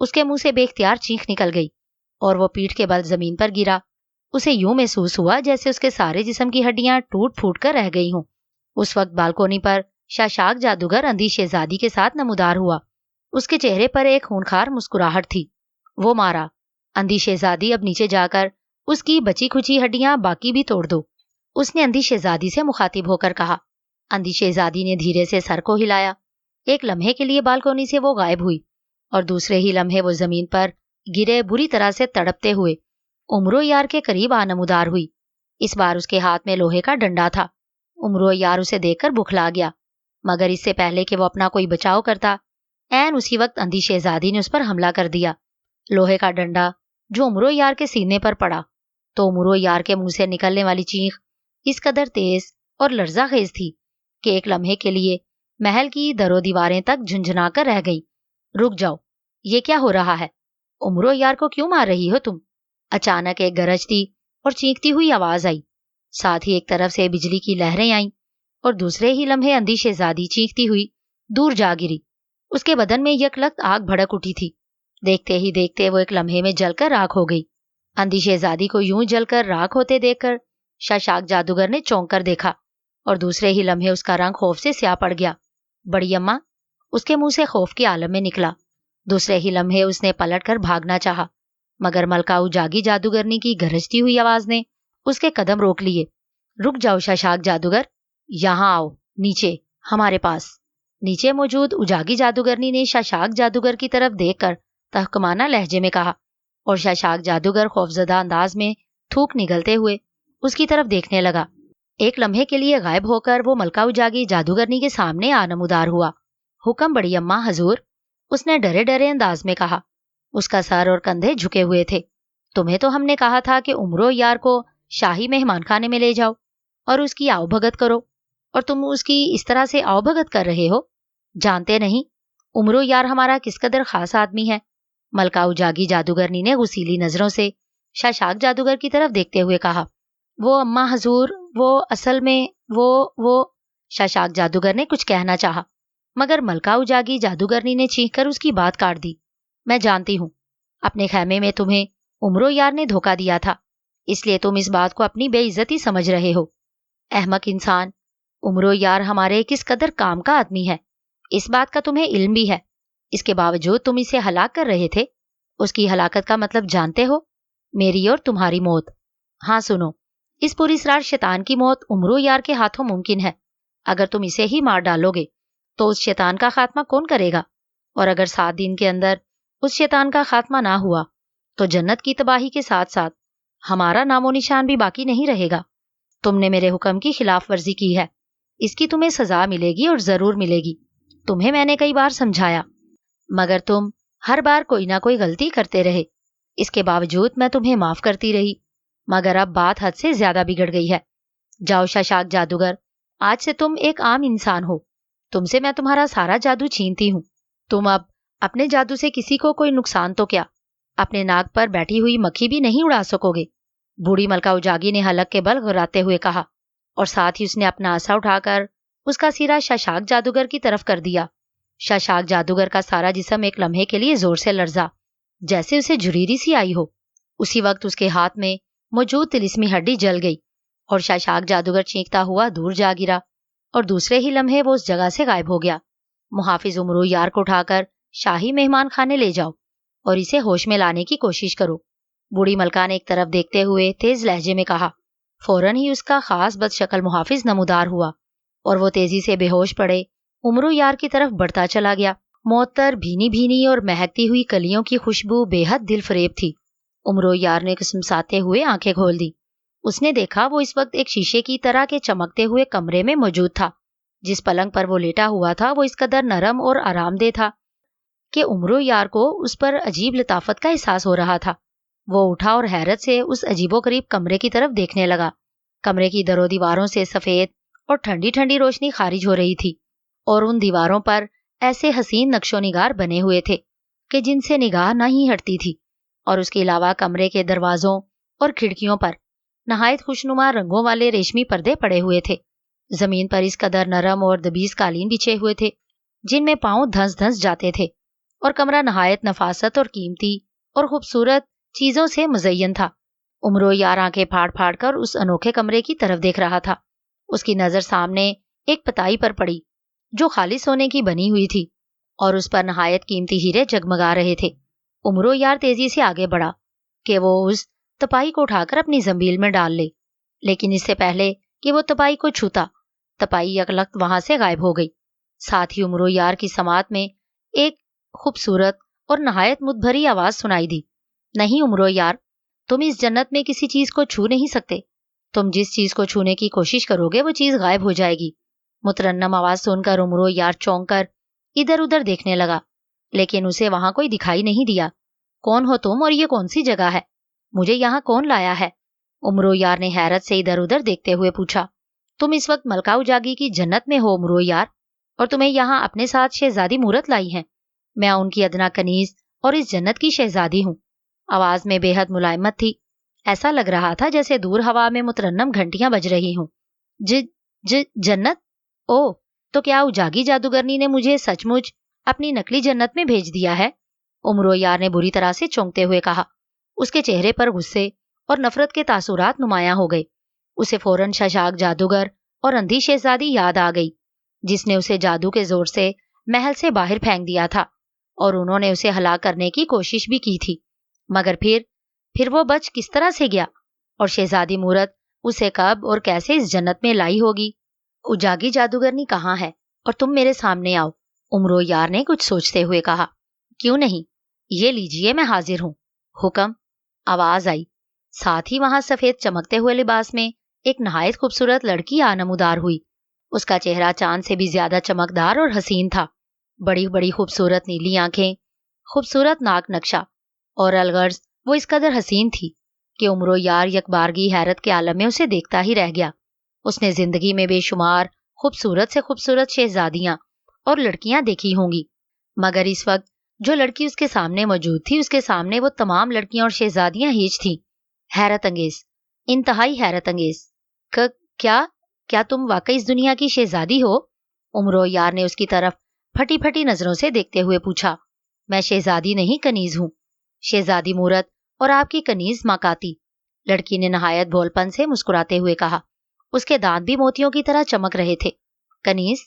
اس کے منہ سے بے اختیار چیخ نکل گئی اور وہ پیٹھ کے بل زمین پر گرا۔ اسے یوں محسوس ہوا جیسے اس کے سارے جسم کی ہڈیاں ٹوٹ پھوٹ کر رہ گئی ہوں۔ اس وقت بالکونی پر شاشاک جادوگر اندھی شہزادی کے ساتھ نمودار ہوا۔ اس کے چہرے پر ایک خونخوار مسکراہٹ تھی۔ وہ مارا، اندھی شہزادی اب نیچے جا کر اس کی بچی کھچی ہڈیاں باقی بھی توڑ دو، اس نے اندھی شہزادی سے مخاطب ہو کر کہا۔ اندھی شہزادی نے دھیرے سے سر کو ہلایا۔ ایک لمحے کے لیے بالکونی سے وہ غائب ہوئی اور دوسرے ہی لمحے وہ زمین پر گرے بری طرح سے تڑپتے ہوئے عمرو عیار کے قریب آ نمودار ہوئی۔ اس بار اس کے ہاتھ میں لوہے کا ڈنڈا تھا۔ عمرو عیار اسے دیکھ کر بکھلا گیا مگر اس سے پہلے کہ وہ اپنا کوئی بچاؤ کرتا، عین اسی وقت اندھی شہزادی نے اس پر حملہ کر دیا۔ لوہے کا ڈنڈا جو عمرو عیار کے سینے پر پڑا تو عمرو عیار کے منہ سے نکلنے والی چیخ اس قدر تیز اور لرزہ خیز تھی کہ ایک لمحے کے لیے محل کی در و دیواریں تک جھنجھنا کر رہ گئی۔ رک جاؤ، یہ کیا ہو رہا ہے؟ عمرو عیار کو کیوں مار رہی ہو تم؟ اچانک ایک گرجتی اور چیختی ہوئی آواز آئی، ساتھ ہی ایک طرف سے بجلی کی لہریں آئیں اور دوسرے ہی لمحے اندھی شہزادی چیختی ہوئی دور جا گری۔ اس کے بدن میں یکلخت آگ بھڑک اٹھی تھی۔ دیکھتے ہی دیکھتے وہ ایک لمحے میں جل کر راکھ ہو گئی۔ اندھی شہزادی کو یوں جل کر راکھ ہوتے دیکھ کر شاشاک جادوگر نے چونک کر دیکھا اور دوسرے ہی لمحے اس کا رنگ خوف سے سیاہ پڑ گیا۔ بڑی اماں، اس کے منہ سے خوف کے عالم میں نکلا۔ دوسرے ہی لمحے اس نے پلٹ کر بھاگنا چاہا مگر ملکہ اجاگی جادوگرنی کی گرجتی ہوئی آواز نے اس کے قدم روک لیے۔ رک جاؤ شاشاک جادوگر، یہاں آؤ نیچے ہمارے پاس۔ نیچے موجود اجاگی جادوگرنی نے شاشاک جادوگر کی طرف دیکھ کر تحکمانہ لہجے میں کہا اور شاشاک جادوگر خوفزدہ انداز میں تھوک نگلتے ہوئے اس کی طرف دیکھنے لگا۔ ایک لمحے کے لیے غائب ہو کر وہ ملکہ اجاگی جادوگرنی کے سامنے آ نمودار ہوا۔ حکم بڑی اماں حضور، اس نے ڈرے ڈرے انداز میں کہا۔ اس کا سر اور کندھے جھکے ہوئے تھے۔ تمہیں تو ہم نے کہا تھا کہ عمرو عیار کو شاہی مہمان خانے میں لے جاؤ اور اس کی آؤ بھگت کرو، اور تم اس کی اس طرح سے آؤ بھگت کر رہے ہو۔ جانتے نہیں عمرو عیار ہمارا کس قدر خاص آدمی ہے۔ ملکہ اجاگی جادوگرنی نے غسیلی نظروں سے شاشاک جادوگر کی طرف دیکھتے ہوئے کہا۔ وہ اماں حضور، وہ اصل میں وہ شاشاک جادوگر نے کچھ کہنا چاہا مگر ملکہ اجاگی جادوگرنی نے چیخ کر اس کی بات کاٹ دی۔ میں جانتی ہوں اپنے خیمے میں تمہیں عمرو عیار نے دھوکہ دیا تھا، اس لیے تم اس بات کو اپنی بے عزتی سمجھ رہے ہو۔ احمق انسان، عمرو عیار ہمارے کس قدر کام کا آدمی ہے، اس بات کا تمہیں علم بھی ہے۔ اس کے باوجود تم اسے ہلاک کر رہے تھے۔ اس کی ہلاکت کا مطلب جانتے ہو؟ میری اور تمہاری موت۔ ہاں سنو، اس پراسرار شیطان کی موت عمرو عیار کے ہاتھوں ممکن ہے۔ اگر تم اسے ہی مار ڈالو گے تو اس شیطان کا خاتمہ کون کرے گا؟ اور اگر 7 دن کے اندر اس شیطان کا خاتمہ نہ ہوا تو جنت کی تباہی کے ساتھ ساتھ ہمارا نام و نشان بھی باقی نہیں رہے گا۔ تم نے میرے حکم کی خلاف ورزی کی ہے، اس کی تمہیں سزا ملے گی اور ضرور ملے گی۔ تمہیں میں نے کئی بار سمجھایا مگر تم ہر بار کوئی نہ کوئی غلطی کرتے رہے، اس کے باوجود میں تمہیں معاف کرتی رہی، مگر اب بات حد سے زیادہ بگڑ گئی ہے۔ جاؤ شاشاک جادوگر، آج سے تم ایک عام انسان ہو، تم سے میں تمہارا سارا جادو چھینتی ہوں۔ تم اب اپنے جادو سے کسی کو کوئی نقصان تو کیا، اپنے ناک پر بیٹھی ہوئی مکھی بھی نہیں اڑا سکو گے۔ بوڑھی ملکہ اجاگی نے حلق کے بل غراتے ہوئے کہا، اور ساتھ ہی اس نے اپنا عصا اٹھا کر اس کا سیرا شاشاک جادوگر کی طرف کر دیا۔ شاشاک جادوگر کا سارا جسم ایک لمحے کے لیے زور سے لرزا، جیسے اسے جھریری سی آئی ہو۔ اسی وقت اس کے ہاتھ میں موجود طلسمی ہڈی جل گئی اور شاشاک جادوگر چینکتا ہوا دور جا گرا، اور دوسرے ہی لمحے وہ اس جگہ سے غائب ہو گیا۔ محافظ امرو یار کو اٹھا کر شاہی مہمان خانے لے جاؤ اور اسے ہوش میں لانے کی کوشش کرو۔ بوڑھی ملکہ نے ایک طرف دیکھتے ہوئے تیز لہجے میں کہا۔ فوراً ہی اس کا خاص بد شکل محافظ نمودار ہوا اور وہ تیزی سے بے ہوش پڑے امرو یار کی طرف بڑھتا چلا گیا۔ معطر بھینی بھینی اور مہکتی ہوئی کلیوں کی خوشبو بے حد دل فریب تھی۔ امرو یار نے کسمساتے ہوئے آنکھیں کھول دی۔ اس نے دیکھا وہ اس وقت ایک شیشے کی طرح کے چمکتے ہوئے کمرے میں موجود تھا۔ جس پلنگ پر وہ لیٹا ہوا تھا وہ اس قدر نرم اور آرام دہ تھا کہ امرو یار کو اس پر عجیب لطافت کا احساس ہو رہا تھا۔ وہ اٹھا اور حیرت سے اس عجیب و غریب کمرے کی طرف دیکھنے لگا۔ کمرے کی در و دیواروں سے سفید اور ٹھنڈی ٹھنڈی روشنی خارج ہو رہی تھی، اور ان دیواروں پر ایسے حسین نقش و نگار بنے ہوئے تھے کہ جن سے نگاہ نہ ہی ہٹتی تھی، اور اس کے علاوہ کمرے کے دروازوں اور کھڑکیوں پر نہایت خوشنما رنگوں والے ریشمی پردے پڑے ہوئے تھے۔ زمین پر اس قدر نرم اور دبیز قالین بچھے ہوئے تھے جن میں پاؤں دھنس دھنس جاتے تھے، اور کمرہ نہایت نفاست اور قیمتی اور خوبصورت چیزوں سے مزین تھا۔ امرو یار آنکھیں پھاڑ پھاڑ کر اس انوکھے کمرے کی طرف دیکھ رہا تھا۔ اس کی نظر سامنے ایک پتائی پر پڑی جو خالص سونے کی بنی ہوئی تھی، اور اس پر نہایت قیمتی ہیرے جگمگا رہے تھے۔ امرو یار تیزی سے آگے بڑھا کہ وہ اس تپائی کو اٹھا کر اپنی زنبیل میں ڈال لے، لیکن اس سے پہلے کہ وہ تپائی کو چھوتا، تپائی یکلخت وہاں سے غائب ہو گئی۔ ساتھ ہی امرو یار کی سماعت میں ایک خوبصورت اور نہایت مدبھری آواز سنائی دی۔ نہیں امرو یار، تم اس جنت میں کسی چیز کو چھو نہیں سکتے۔ تم جس چیز کو چھونے کی کوشش کرو گے وہ چیز غائب ہو جائے گی۔ مترنم آواز سن کر امرو یار چونک کر ادھر ادھر دیکھنے لگا، لیکن اسے وہاں کوئی دکھائی نہیں دیا۔ کون ہو تم اور یہ کون سی جگہ ہے؟ مجھے یہاں کون لایا ہے؟ امرو یار نے حیرت سے ادھر ادھر دیکھتے ہوئے پوچھا۔ تم اس وقت ملکہ اجاگی کی جنت میں ہو امرو یار، اور تمہیں یہاں اپنے ساتھ شہزادی مورت لائی ہیں۔ میں ان کی ادنا کنیز اور اس جنت کی شہزادی ہوں۔ آواز میں بے حد ملائمت تھی، ایسا لگ رہا تھا جیسے دور ہوا میں مترنم گھنٹیاں بج رہی ہوں۔ جنت؟ او، تو کیا اجاگی جادوگرنی نے مجھے سچ مچ اپنی نقلی جنت میں بھیج دیا ہے؟ امرو یار نے بری طرح سے چونکتے ہوئے کہا۔ اس کے چہرے پر غصے اور نفرت کے تاثرات نمایاں ہو گئے۔ اسے فوراً شاشاک جادوگر اور اندھی شہزادی یاد آ گئی جس نے اسے جادو کے زور سے محل سے باہر پھینک دیا تھا، اور انہوں نے اسے ہلاک کرنے کی کوشش بھی کی تھی، مگر پھر وہ بچ کس طرح سے گیا، اور شہزادی مورت اسے کب اور کیسے اس جنت میں لائی ہوگی؟ اجاگی جادوگرنی کہاں ہے؟ اور تم میرے سامنے آؤ، امرو یار نے کچھ سوچتے ہوئے کہا۔ کیوں نہیں، یہ لیجئے، میں حاضر ہوں۔ حکم؟ آواز آئی۔ ساتھ ہی وہاں سفید چمکتے ہوئے لباس میں ایک نہایت خوبصورت لڑکی نمودار ہوئی۔ اس کا چہرہ چاند سے بھی زیادہ چمکدار اور حسین تھا۔ بڑی بڑی خوبصورت نیلی آنکھیں، خوبصورت ناک نقشہ اور الغرض وہ اس قدر حسین تھی کہ امرو یار یک بارگی حیرت کے عالم میں اسے دیکھتا ہی رہ گیا۔ اس نے زندگی میں بے شمار خوبصورت سے خوبصورت شہزادیاں اور لڑکیاں دیکھی ہوں گی، مگر اس وقت جو لڑکی اس کے سامنے موجود تھی اس کے سامنے وہ تمام لڑکیاں اور شہزادیاں ہیچ تھیں۔ حیرت انگیز، انتہائی حیرت انگیز۔ کیا تم واقعی اس دنیا کی شہزادی ہو؟ امرو یار نے اس کی طرف پھٹی پھٹی نظروں سے دیکھتے ہوئے پوچھا۔ میں شہزادی نہیں، کنیز ہوں، شہزادی مورت اور آپ کی کنیز ماکاتی، لڑکی نے نہایت بھول پن سے مسکراتے ہوئے کہا۔ اس کے دانت بھی موتیوں کی طرح چمک رہے تھے۔ کنیز؟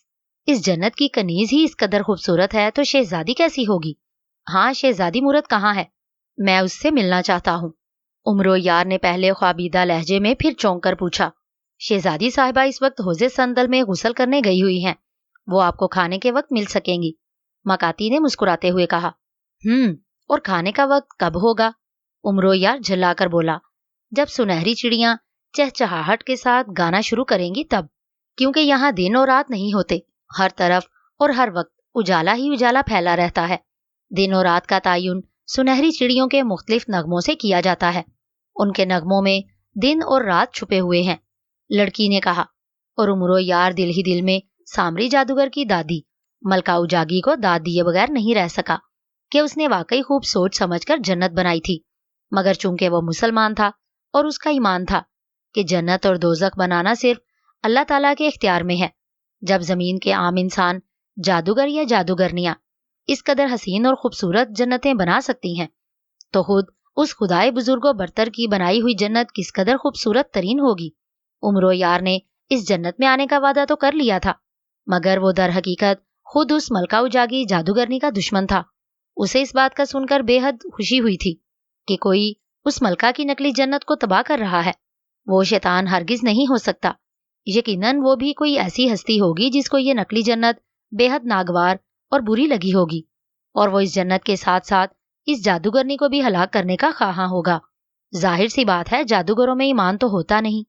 اس جنت کی کنیز ہی اس قدر خوبصورت ہے تو شہزادی کیسی ہوگی؟ ہاں، شہزادی مورت کہاں ہے؟ میں اس سے ملنا چاہتا ہوں، امرو یار نے پہلے خوابیدہ لہجے میں پھر چونک کر پوچھا۔ شہزادی صاحبہ اس وقت حوض سندل میں غسل کرنے گئی ہوئی ہیں، وہ آپ کو کھانے کے وقت مل سکیں گی، ماکاتی نے مسکراتے ہوئے کہا۔ اور کھانے کا وقت کب ہوگا؟ امرو یار جھلا کر بولا۔ جب سنہری چڑیاں چہچہاہٹ کے ساتھ گانا شروع کریں گی تب، کیونکہ یہاں دن اور رات نہیں ہوتے، ہر طرف اور ہر وقت اجالا ہی اجالا پھیلا رہتا ہے۔ دن اور رات کا تعین سنہری چڑیوں کے مختلف نغموں سے کیا جاتا ہے۔ ان کے نغموں میں دن اور رات چھپے ہوئے ہیں، لڑکی نے کہا، اور امرو یار دل ہی دل میں سامری جادوگر کی دادی ملکہ اجاگی کو داد دیے بغیر نہیں رہ سکا کہ اس نے واقعی خوب سوچ سمجھ کر جنت بنائی تھی، مگر چونکہ وہ مسلمان تھا اور اس کا ایمان تھا کہ جنت اور دوزخ بنانا صرف اللہ تعالیٰ کے اختیار میں ہے۔ جب زمین کے عام انسان، جادوگر یا جادوگرنیاں اس قدر حسین اور خوبصورت جنتیں بنا سکتی ہیں، تو خود اس خدائے بزرگ و برتر کی بنائی ہوئی جنت کس قدر خوبصورت ترین ہوگی۔ امرو یار نے اس جنت میں آنے کا وعدہ تو کر لیا تھا، مگر وہ در حقیقت خود اس ملکہ اجاگی جادوگرنی کا دشمن تھا۔ اسے اس بات کا سن کر بے حد خوشی ہوئی تھی کہ کوئی اس ملکہ کی نقلی جنت کو تباہ کر رہا ہے۔ وہ شیطان ہرگز نہیں ہو سکتا، یقیناً وہ بھی کوئی ایسی ہستی ہوگی جس کو یہ نقلی جنت بے حد ناگوار اور بری لگی ہوگی، اور وہ اس جنت کے ساتھ ساتھ اس جادوگرنی کو بھی ہلاک کرنے کا خواہاں ہوگا۔ ظاہر سی بات ہے جادوگروں میں ایمان تو ہوتا نہیں،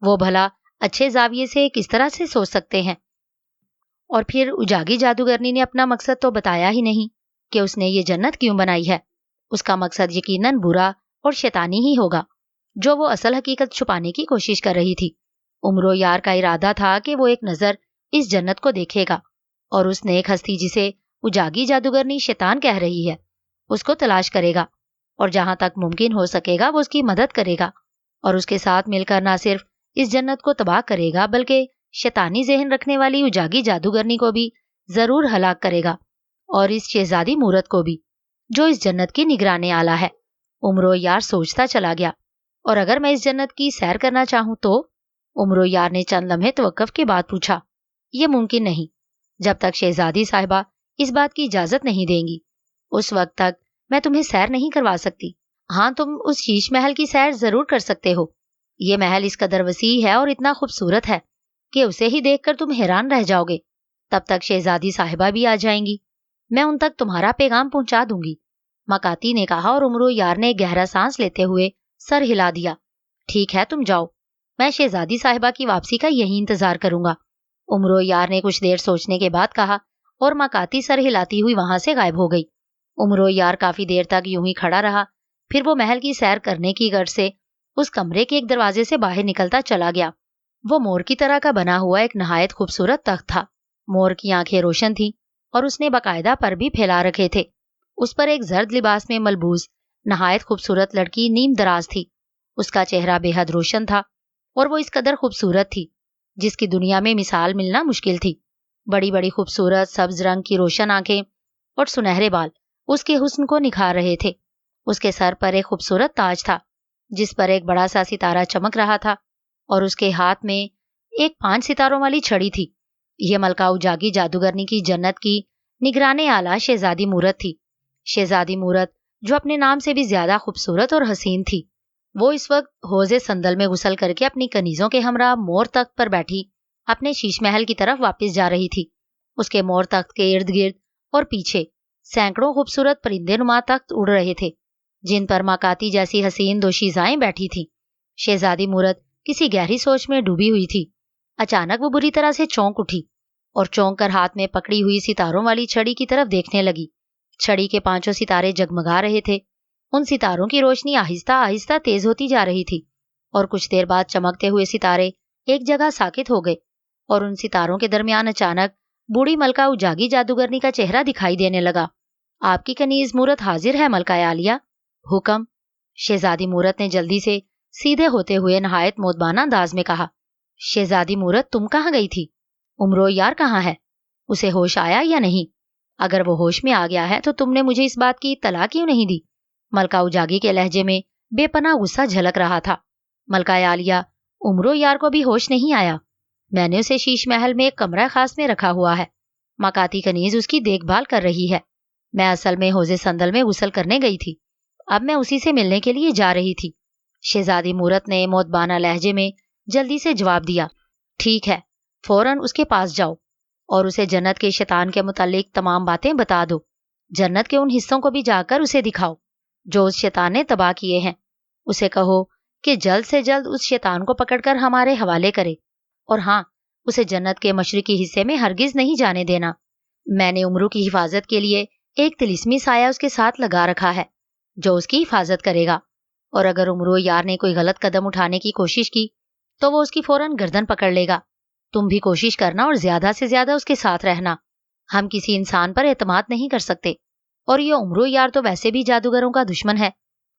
وہ بھلا اچھے زاویے سے کس طرح سے سوچ سکتے ہیں؟ اور پھر اجاگی جادوگرنی نے اپنا مقصد تو بتایا ہی نہیں کہ اس نے یہ جنت کیوں بنائی ہے۔ اس کا مقصد یقیناً برا اور شیطانی ہی ہوگا، جو وہ اصل حقیقت چھپانے کی کوشش کر رہی تھی۔ امرو یار کا ارادہ تھا کہ وہ ایک نظر اس جنت کو دیکھے گا اور اس نیک ہستی جسے اجاگی جادوگرنی شیطان کہہ رہی ہے اس کو تلاش کرے گا، اور جہاں تک ممکن ہو سکے گا وہ اس کی مدد کرے گا، اور اس کے ساتھ مل کر نہ صرف اس جنت کو تباہ کرے گا بلکہ شیطانی ذہن رکھنے والی اجاگی جادوگرنی کو بھی ضرور ہلاک کرے گا، اور اس شہزادی مورت کو بھی، جو اس جنت کی نگران اعلیٰ ہے۔ امرو یار سوچتا چلا گیا، اور اگر میں اس جنت کی سیر کرنا چاہوں تو؟ امرو یار نے چند لمحے توقف کے بعد پوچھا۔ یہ ممکن نہیں، جب تک شہزادی صاحبہ اس بات کی اجازت نہیں دیں گی، اس وقت تک میں تمہیں سیر نہیں کروا سکتی۔ ہاں، تم اس شیش محل کی سیر ضرور کر سکتے ہو۔ یہ محل اس قدر وسیع ہے اور اتنا خوبصورت ہے کہ اسے ہی دیکھ کر تم حیران رہ جاؤ گے۔ تب تک شہزادی صاحبہ بھی آ جائیں گی، میں ان تک تمہارا پیغام پہنچا دوں گی، مکاتی نے کہا، اور امرو یار نے گہرا سانس لیتے ہوئے سر ہلا دیا۔ ٹھیک ہے، تم جاؤ، میں شہزادی صاحبہ کی واپسی کا یہی انتظار کروں گا۔ امرو یار نے کچھ دیر سوچنے کے بعد کہا، اور مکاتی سر ہلاتی ہوئی وہاں سے غائب ہو گئی۔ امرو یار کافی دیر تک یوں ہی کھڑا رہا، پھر وہ محل کی سیر کرنے کی غرض سے اس کمرے کے ایک دروازے سے باہر نکلتا چلا گیا۔ وہ مور کی طرح کا بنا ہوا ایک نہایت خوبصورت تخت تھا۔ مور کی آنکھیں روشن تھیں اور اس نے باقاعدہ پر بھی پھیلا رکھے تھے۔ اس پر ایک زرد لباس میں ملبوس نہایت خوبصورت لڑکی نیم دراز تھی۔ اس کا چہرہ بے حد روشن تھا اور وہ اس قدر خوبصورت تھی جس کی دنیا میں مثال ملنا مشکل تھی۔ بڑی بڑی خوبصورت سبز رنگ کی روشن آنکھیں اور سنہرے بال اس کے حسن کو نکھار رہے تھے۔ اس کے سر پر ایک خوبصورت تاج تھا جس پر ایک بڑا سا ستارہ چمک رہا تھا، اور اس کے ہاتھ میں ایک 5 ستاروں والی چھڑی تھی۔ یہ ملکہ اجاگی جادوگرنی کی جنت کی نگران اعلیٰ شہزادی مورت تھی۔ شہزادی مورت جو اپنے نام سے بھی زیادہ خوبصورت اور حسین تھی۔ وہ اس وقت حوض سندل میں غسل کر کے اپنی کنیزوں کے ہمراہ مور تخت پر بیٹھی اپنے شیش محل کی طرف واپس جا رہی تھی۔ اس کے مور تخت کے ارد گرد اور پیچھے سینکڑوں خوبصورت پرندے نما تخت اڑ رہے تھے جن پر مکاتی جیسی حسین دوشیزائیں بیٹھی تھیں۔ شہزادی مورت کسی گہری سوچ میں ڈوبی ہوئی تھی۔ اچانک وہ بری طرح سے چونک اٹھی اور چونک کر ہاتھ میں پکڑی ہوئی ستاروں والی چھڑی کی طرف دیکھنے لگی۔ چھڑی کے 5 ستارے جگمگا رہے تھے۔ ان ستاروں کی روشنی آہستہ آہستہ تیز ہوتی جا رہی تھی، اور کچھ دیر بعد چمکتے ہوئے ستارے ایک جگہ ساکت ہو گئے، اور ان ستاروں کے درمیان اچانک بوڑھی ملکہ اجاگی جادوگرنی کا چہرہ دکھائی دینے لگا۔ آپ کی کنیز مورت حاضر ہے ملکہ عالیہ۔ حکم؟ شہزادی مورت نے جلدی سے سیدھے ہوتے ہوئے نہایت مودبانہ انداز میں کہا۔ شہزادی مورت، تم کہاں گئی تھی؟ امرو یار کہاں ہے؟ اسے ہوش آیا یا نہیں؟ اگر وہ ہوش میں آ گیا ہے تو تم نے مجھے اس بات کی اطلاع کیوں نہیں دی؟ ملکہ اجاگی کے لہجے میں بے پناہ غصہ جھلک رہا تھا۔ ملکہ عالیہ، امرو یار کو بھی ہوش نہیں آیا، میں نے اسے شیش محل میں ایک کمرہ خاص میں رکھا ہوا ہے، مکاتی کنیز اس کی دیکھ بھال کر رہی ہے۔ میں اصل میں حوض سندل میں غسل کرنے گئی تھی، اب میں اسی سے ملنے کے لیے جا رہی تھی۔ شہزادی مورت نے مودبانہ لہجے میں جلدی سے جواب دیا۔ ٹھیک ہے، فوراً اس کے پاس جاؤ اور اسے جنت کے شیطان کے متعلق تمام باتیں بتا دو۔ جنت کے ان حصوں کو بھی جا کر اسے دکھاؤ جو اس شیطان نے تباہ کیے ہیں۔ اسے کہو کہ جلد سے جلد اس شیطان کو پکڑ کر ہمارے حوالے کرے، اور ہاں، اسے جنت کے مشرقی حصے میں ہرگز نہیں جانے دینا۔ میں نے امرو کی حفاظت کے لیے ایک طلسمی سایہ اس کے ساتھ لگا رکھا ہے جو اس کی حفاظت کرے گا، اور اگر امرو یار نے کوئی غلط قدم اٹھانے کی کوشش کی تو وہ اس کی فوراً گردن پکڑ لے گا۔ تم بھی کوشش کرنا اور زیادہ سے زیادہ اس کے ساتھ رہنا۔ ہم کسی انسان پر اعتماد نہیں کر سکتے، اور یہ امرو یار تو ویسے بھی جادوگروں کا دشمن ہے۔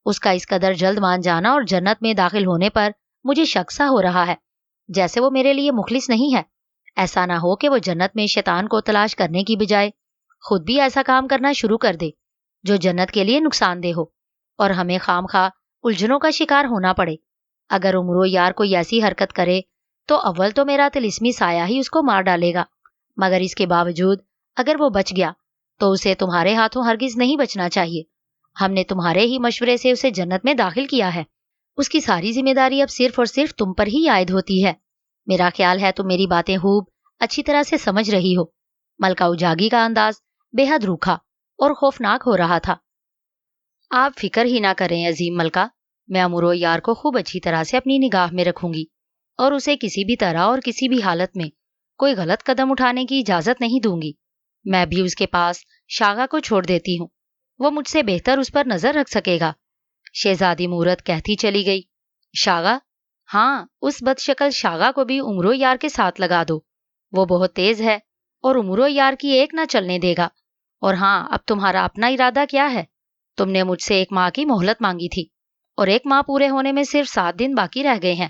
اس کا اس قدر جلد مان جانا اور جنت میں داخل ہونے پر مجھے شک سا ہو رہا ہے، جیسے وہ میرے لیے مخلص نہیں ہے۔ ایسا نہ ہو کہ وہ جنت میں شیطان کو تلاش کرنے کی بجائے خود بھی ایسا کام کرنا شروع کر دے جو جنت کے لیے نقصان دہ ہو، اور ہمیں خام خواہ الجھنوں کا شکار ہونا پڑے۔ اگر امرو یار کوئی ایسی حرکت کرے تو اول تو میرا طلسمی سایہ ہی اس کو مار ڈالے گا، مگر اس کے باوجود اگر وہ بچ گیا تو اسے تمہارے ہاتھوں ہرگز نہیں بچنا چاہیے۔ ہم نے تمہارے ہی مشورے سے اسے جنت میں داخل کیا ہے۔ اس کی ساری ذمہ داری اب صرف اور صرف تم پر ہی عائد ہوتی ہے۔ میرا خیال ہے تم میری باتیں خوب اچھی طرح سے سمجھ رہی ہو۔ ملکہ اجاگی کا انداز بے حد روکھا اور خوفناک ہو رہا تھا۔ آپ فکر ہی نہ کریں عظیم ملکہ، میں امرو یار کو خوب اچھی طرح سے اپنی نگاہ میں رکھوں گی، اور اسے کسی بھی طرح اور کسی بھی حالت میں کوئی غلط قدم اٹھانے کی اجازت نہیں دوں گی۔ میں بھی اس کے پاس شاغا کو چھوڑ دیتی ہوں، وہ مجھ سے بہتر اس پر نظر رکھ سکے گا۔ شہزادی مورت کہتی چلی گئی، شاغا؟ ہاں، اس بد شکل شاغا کو بھی امرو یار کے ساتھ لگا دو، وہ بہت تیز ہے اور امرو یار کی ایک نہ چلنے دے گا۔ اور ہاں، اب تمہارا اپنا ارادہ کیا ہے؟ تم نے مجھ سے 1 ماہ کی مہلت مانگی تھی، اور 1 ماہ پورے ہونے میں صرف 7 دن باقی رہ گئے ہیں۔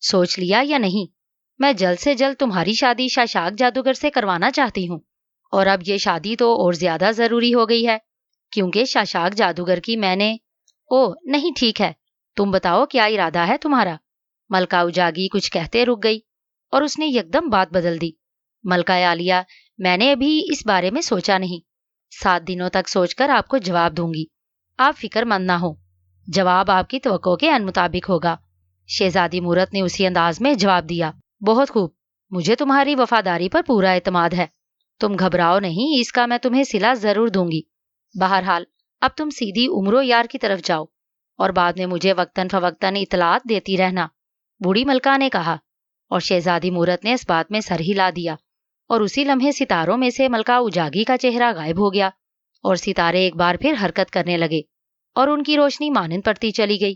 سوچ لیا یا نہیں؟ میں جلد سے جلد تمہاری شادی شاشاک جادوگر سے کروانا چاہتی ہوں، اور اب یہ شادی تو اور زیادہ ضروری ہو گئی ہے کیونکہ شاشاک جادوگر کی میں نے… اوہ نہیں، ٹھیک ہے، تم بتاؤ کیا ارادہ ہے تمہارا؟ ملکہ اجاگی کچھ کہتے رک گئی اور اس نے یکدم بات بدل دی۔ ملکہ عالیہ، میں نے ابھی اس بارے میں سوچا نہیں، 7 دنوں تک سوچ کر آپ کو جواب دوں گی۔ آپ فکر مند نہ ہو، جواب آپ کی توقع کے ان مطابق ہوگا۔ شہزادی مورت نے اسی انداز میں جواب دیا، بہت خوب، مجھے تمہاری وفاداری پر پورا اعتماد ہے، تم گھبراؤ نہیں، اس کا میں تمہیں صلہ ضرور دوں گی۔ بہرحال اب تم سیدھی امرو یار کی طرف جاؤ اور بعد میں مجھے وقتاً فوقتاً اطلاعات دیتی رہنا، بوڑھی ملکہ نے کہا، اور شہزادی مورت نے اس بات میں سر ہلا دیا، اور اسی لمحے ستاروں میں سے ملکہ اجاگی کا چہرہ غائب ہو گیا، اور ستارے ایک بار پھر حرکت کرنے لگے اور ان کی روشنی مانند پڑتی چلی گئی۔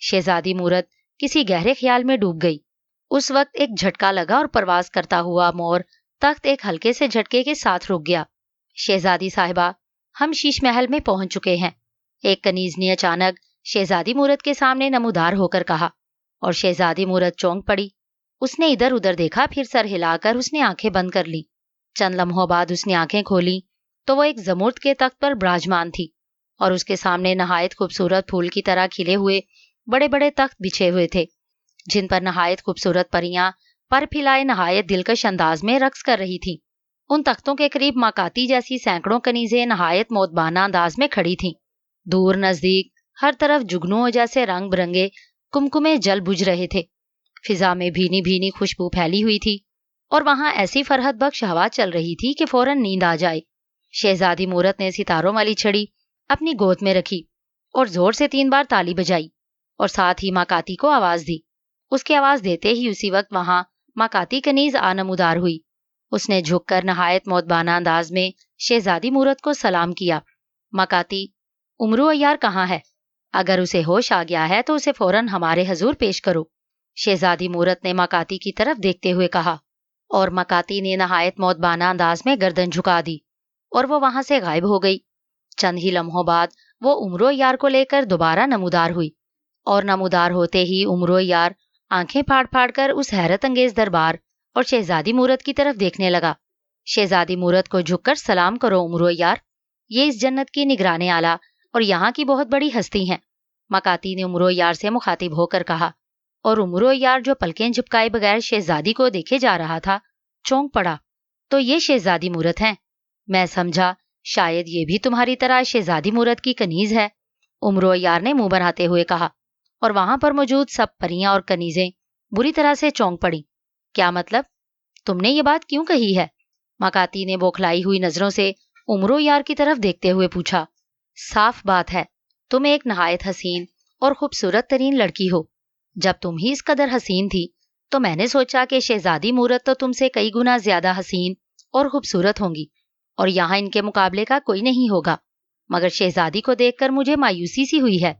شہزادی مورت کسی گہرے خیال میں ڈوب گئی۔ اس وقت ایک جھٹکا لگا اور پرواز کرتا ہوا مور تخت ایک ہلکے سے جھٹکے کے ساتھ رک گیا۔ شہزادی صاحبہ، ہم شیش محل میں پہنچ چکے ہیں، ایک کنیز نے اچانک شہزادی مورت کے سامنے نمودار ہو کر کہا، اور شہزادی مورت چونک پڑی۔ اس نے ادھر ادھر دیکھا، پھر سر ہلا کر اس نے آنکھیں بند کر لی۔ چند لمحوں بعد اس نے آنکھیں کھولی تو وہ ایک زمرد کے تخت پر براجمان تھی، اور اس کے سامنے نہایت خوبصورت پھول کی طرح کھلے ہوئے بڑے بڑے تخت بچھے ہوئے تھے، جن پر نہایت خوبصورت پریاں پر پھیلائے نہایت دلکش انداز میں رقص کر رہی تھیں۔ ان تختوں کے قریب ماکاتی جیسی سینکڑوں کنیزیں نہایت مودبانہ انداز میں کھڑی تھیں۔ دور نزدیک ہر طرف جگنوں جیسے رنگ برنگے کمکمے جل بجھ رہے تھے، فضا میں بھینی بھینی خوشبو پھیلی ہوئی تھی، اور وہاں ایسی فرحت بخش ہوا چل رہی تھی کہ فوراً نیند آ جائے۔ شہزادی مورت نے ستاروں والی چھڑی اپنی گود میں رکھی اور زور سے 3 بار تالی بجائی، اور ساتھ ہی ماکاتی کو آواز دی۔ اس کی آواز دیتے ہی اسی وقت وہاں ماکاتی کنیز آنمودار ہوئی۔ اس نے جھک کر نہایت مودبانہ انداز میں شہزادی مورت کو سلام کیا۔ ماکاتی، امرو یار کہاں ہے؟ اگر اسے ہوش آ گیا ہے تو اسے فوراً ہمارے حضور پیش کرو، شہزادی مورت نے ماکاتی کی طرف دیکھتے ہوئے کہا، اور ماکاتی نے نہایت مودبانہ انداز میں گردن جھکا دی اور وہ وہاں سے غائب ہو گئی۔ چند ہی لمحوں بعد وہ امرو یار کو لے کر دوبارہ نمودار ہوئی، اور نمودار ہوتے ہی امرو یار آنکھیں پھاڑ پھاڑ کر اس حیرت انگیز دربار اور شہزادی مورت کی طرف دیکھنے لگا۔ شہزادی مورت کو جھک کر سلام کرو امرو یار، یہ اس جنت کی نگران اعلیٰ اور یہاں کی بہت بڑی ہستی ہیں، ماکاتی نے امرو یار سے مخاطب ہو کر کہا، اور امرو یار جو پلکیں جھپکائے بغیر شہزادی کو دیکھے جا رہا تھا چونک پڑا۔ تو یہ شہزادی مورت ہیں؟ میں سمجھا شاید یہ بھی تمہاری طرح شہزادی مورت کی کنیز ہے، امرو یار نے منہ بناتے ہوئے کہا، اور وہاں پر موجود سب پریاں اور کنیزیں بری طرح سے چونک پڑیں۔ کیا مطلب؟ تم نے یہ بات کیوں کہی ہے؟ ماکاتی نے بوکھلائی ہوئی نظروں سے امرو یار کی طرف دیکھتے ہوئے پوچھا۔ صاف بات ہے، تم ایک نہایت حسین اور خوبصورت ترین لڑکی ہو، جب تم ہی اس قدر حسین تھی تو میں نے سوچا کہ شہزادی مورت تو تم سے کئی گنا زیادہ حسین اور خوبصورت ہوں گی اور یہاں ان کے مقابلے کا کوئی نہیں ہوگا، مگر شہزادی کو دیکھ کر مجھے مایوسی سی ہوئی ہے۔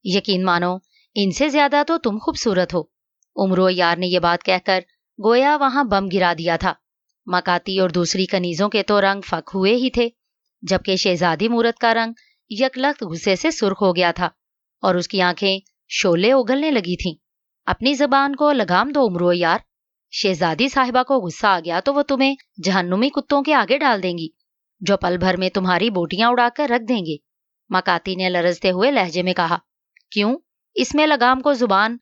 یقین مانو ان سے زیادہ تو تم خوبصورت ہو۔ عمرو یار نے یہ بات کہہ کر گویا وہاں بم گرا دیا تھا۔ مکاتی اور دوسری کنیزوں کے تو رنگ فک ہوئے ہی تھے، جبکہ شہزادی مورت کا رنگ یکلخت غصے سے سرخ ہو گیا تھا اور اس کی آنکھیں شعلے اگلنے لگی تھیں۔ اپنی زبان کو لگام دو عمرو یار، شہزادی صاحبہ کو غصہ آ گیا تو وہ تمہیں جہنمی کتوں کے آگے ڈال دیں گی، جو پل بھر میں تمہاری بوٹیاں اڑا کر رکھ دیں گے۔ مکاتی نے لرزتے ہوئے لہجے میں کہا، کیوں؟ اس میں لگام کو زبان،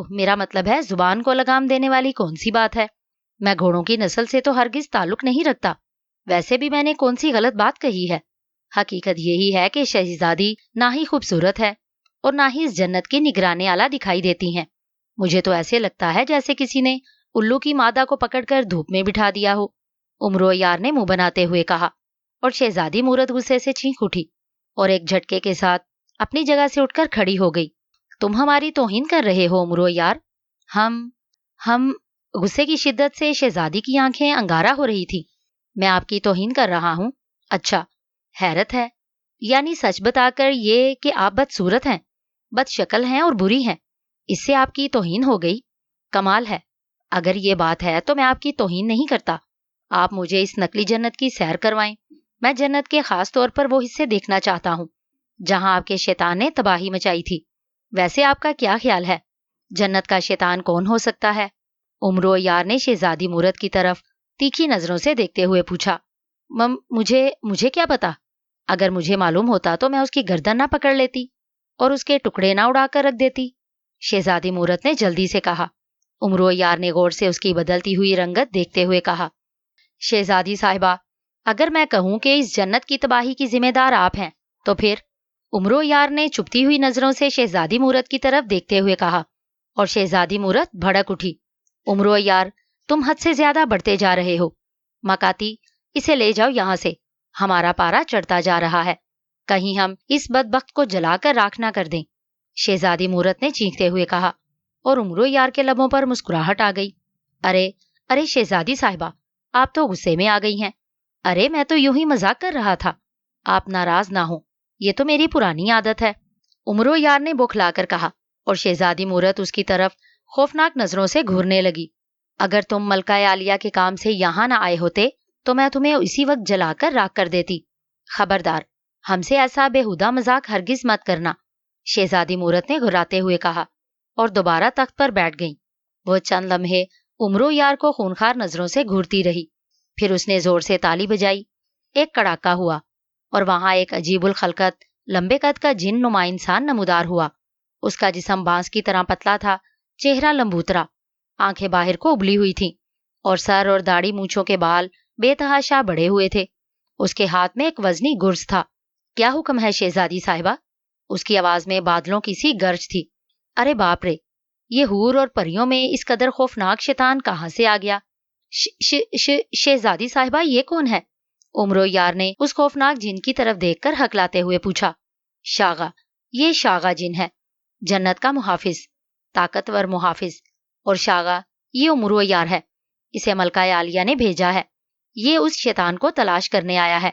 میرا مطلب ہے زبان کو لگام دینے والی کون سی بات ہے؟ میں گھوڑوں کی نسل سے تو ہرگز تعلق نہیں رکھتا، ویسے بھی میں نے کون سی غلط بات کہی ہے؟ حقیقت یہی ہے کہ شہزادی نہ ہی خوبصورت ہے اور نہ ہی اس جنت کی نگران اعلیٰ دکھائی دیتی ہیں۔ مجھے تو ایسے لگتا ہے جیسے کسی نے الو کی مادہ کو پکڑ کر دھوپ میں بٹھا دیا ہو، عمرو یار نے منہ بناتے ہوئے کہا، اور شہزادی مورت غصے سے چینخ اٹھی اور ایک جھٹکے کے ساتھ اپنی جگہ سے اٹھ کر کھڑی ہو گئی۔ تم ہماری توہین کر رہے ہو عمرو یار۔ ہم غصے کی شدت سے شہزادی کی آنکھیں انگارہ ہو رہی تھی۔ میں آپ کی توہین کر رہا ہوں؟ اچھا، حیرت ہے، یعنی سچ بتا کر یہ کہ آپ بدصورت ہیں، بد شکل ہیں اور بری ہیں، اس سے آپ کی توہین ہو گئی؟ کمال ہے۔ اگر یہ بات ہے تو میں آپ کی توہین نہیں کرتا۔ آپ مجھے اس نقلی جنت کی سیر کروائیں، میں جنت کے خاص طور پر وہ حصے دیکھنا چاہتا ہوں جہاں آپ کے شیطان نے تباہی مچائی تھی۔ ویسے آپ کا کیا خیال ہے، جنت کا شیطان کون ہو سکتا ہے؟ عمرو یار نے شہزادی مورت کی طرف تیکھی نظروں سے دیکھتے ہوئے پوچھا۔ مجھے کیا پتا؟ اگر مجھے معلوم ہوتا تو میں اس کی گردن نہ پکڑ لیتی اور اس کے ٹکڑے نہ اڑا کر رکھ دیتی، شہزادی مورت نے جلدی سے کہا۔ عمرو یار نے غور سے اس کی بدلتی ہوئی رنگت دیکھتے ہوئے کہا، شہزادی صاحبہ، اگر میں کہوں کہ اس جنت کی تباہی کی ذمہ دار آپ ہیں تو پھر؟ عمرو یار نے چپتی ہوئی نظروں سے شہزادی مورت کی طرف دیکھتے ہوئے کہا، اور شہزادی مورت بھڑک اٹھی۔ عمرو یار، تم حد سے زیادہ بڑھتے جا رہے ہو۔ مکاتی، اسے لے جاؤ یہاں سے، ہمارا پارا چڑھتا جا رہا ہے، کہیں ہم اس بدبخت کو جلا کر راکھ نہ کر دیں، شہزادی مورت نے چیختے ہوئے کہا، اور عمرو یار کے لبوں پر مسکراہٹ آ گئی۔ ارے شہزادی صاحبہ، آپ تو غصے میں آ گئی ہیں۔ ارے میں تو یوں ہی مذاق کر رہا تھا، آپ ناراض نہ ہوں، یہ تو میری پرانی عادت ہے، عمرو یار نے بوکھلا کر کہا، اور شہزادی مورت اس کی طرف خوفناک نظروں سے گھورنے لگی۔ اگر تم ملکہ عالیہ کے کام سے یہاں نہ آئے ہوتے تو میں تمہیں اسی وقت جلا کر راکھ کر دیتی۔ خبردار، ہم سے ایسا بےہودہ مذاق ہرگز مت کرنا، شہزادی مورت نے گھراتے ہوئے کہا، اور دوبارہ تخت پر بیٹھ گئیں۔ وہ چند لمحے عمرو یار کو خونخوار نظروں سے گھورتی رہی، پھر اس نے زور سے تالی بجائی، ایک کڑاکا ہوا اور وہاں ایک عجیب الخلقت لمبے قد کا جن نما انسان نمودار ہوا۔ اس کا جسم بانس کی طرح پتلا تھا، چہرہ لمبوترا، آنکھیں باہر کو ابلی ہوئی تھیں، اور سر اور داڑھی مونچھوں کے بال بے تحاشا بڑھے ہوئے تھے۔ اس کے ہاتھ میں ایک وزنی گرز تھا۔ کیا حکم ہے شہزادی صاحبہ؟ اس کی آواز میں بادلوں کی سی گرج تھی۔ ارے باپ رے، یہ حور اور پریوں میں اس قدر خوفناک شیطان کہاں سے آ گیا؟ شہزادی صاحبہ، یہ کون ہے؟ عمرو یار نے اس خوفناک جن کی طرف دیکھ کر ہکلاتے ہوئے پوچھا۔ شاغا، یہ شاغا جن ہے، جنت کا محافظ، طاقتور محافظ، اور شاغا یہ عمرو یار ہے، اسے ملکہ عالیہ نے بھیجا ہے، یہ اس شیطان کو تلاش کرنے آیا ہے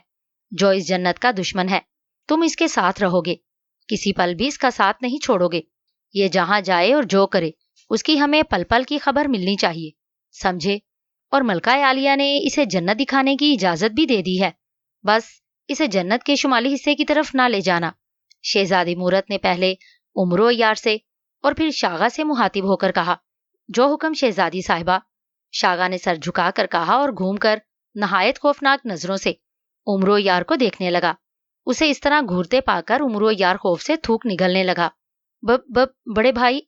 جو اس جنت کا دشمن ہے۔ تم اس کے ساتھ رہو گے، کسی پل بھی اس کا ساتھ نہیں چھوڑو گے، یہ جہاں جائے اور جو کرے اس کی ہمیں پل پل کی خبر ملنی چاہیے، سمجھے؟ اور ملکہ عالیہ نے اسے جنت دکھانے کی اجازت بھی دے دی ہے، بس اسے جنت کے شمالی حصے کی طرف نہ لے جانا۔ شہزادی مورت نے پہلے عمرو یار سے اور پھر شاغا سے مخاطب ہو کر کہا، جو حکم شہزادی صاحبہ۔ شاغا نے سر جھکا کر کہا اور گھوم کر نہایت خوفناک نظروں سے عمرو یار کو دیکھنے لگا۔ اسے اس طرح گھورتے پا کر عمرو یار خوف سے تھوک نگلنے لگا۔ بڑے بھائی،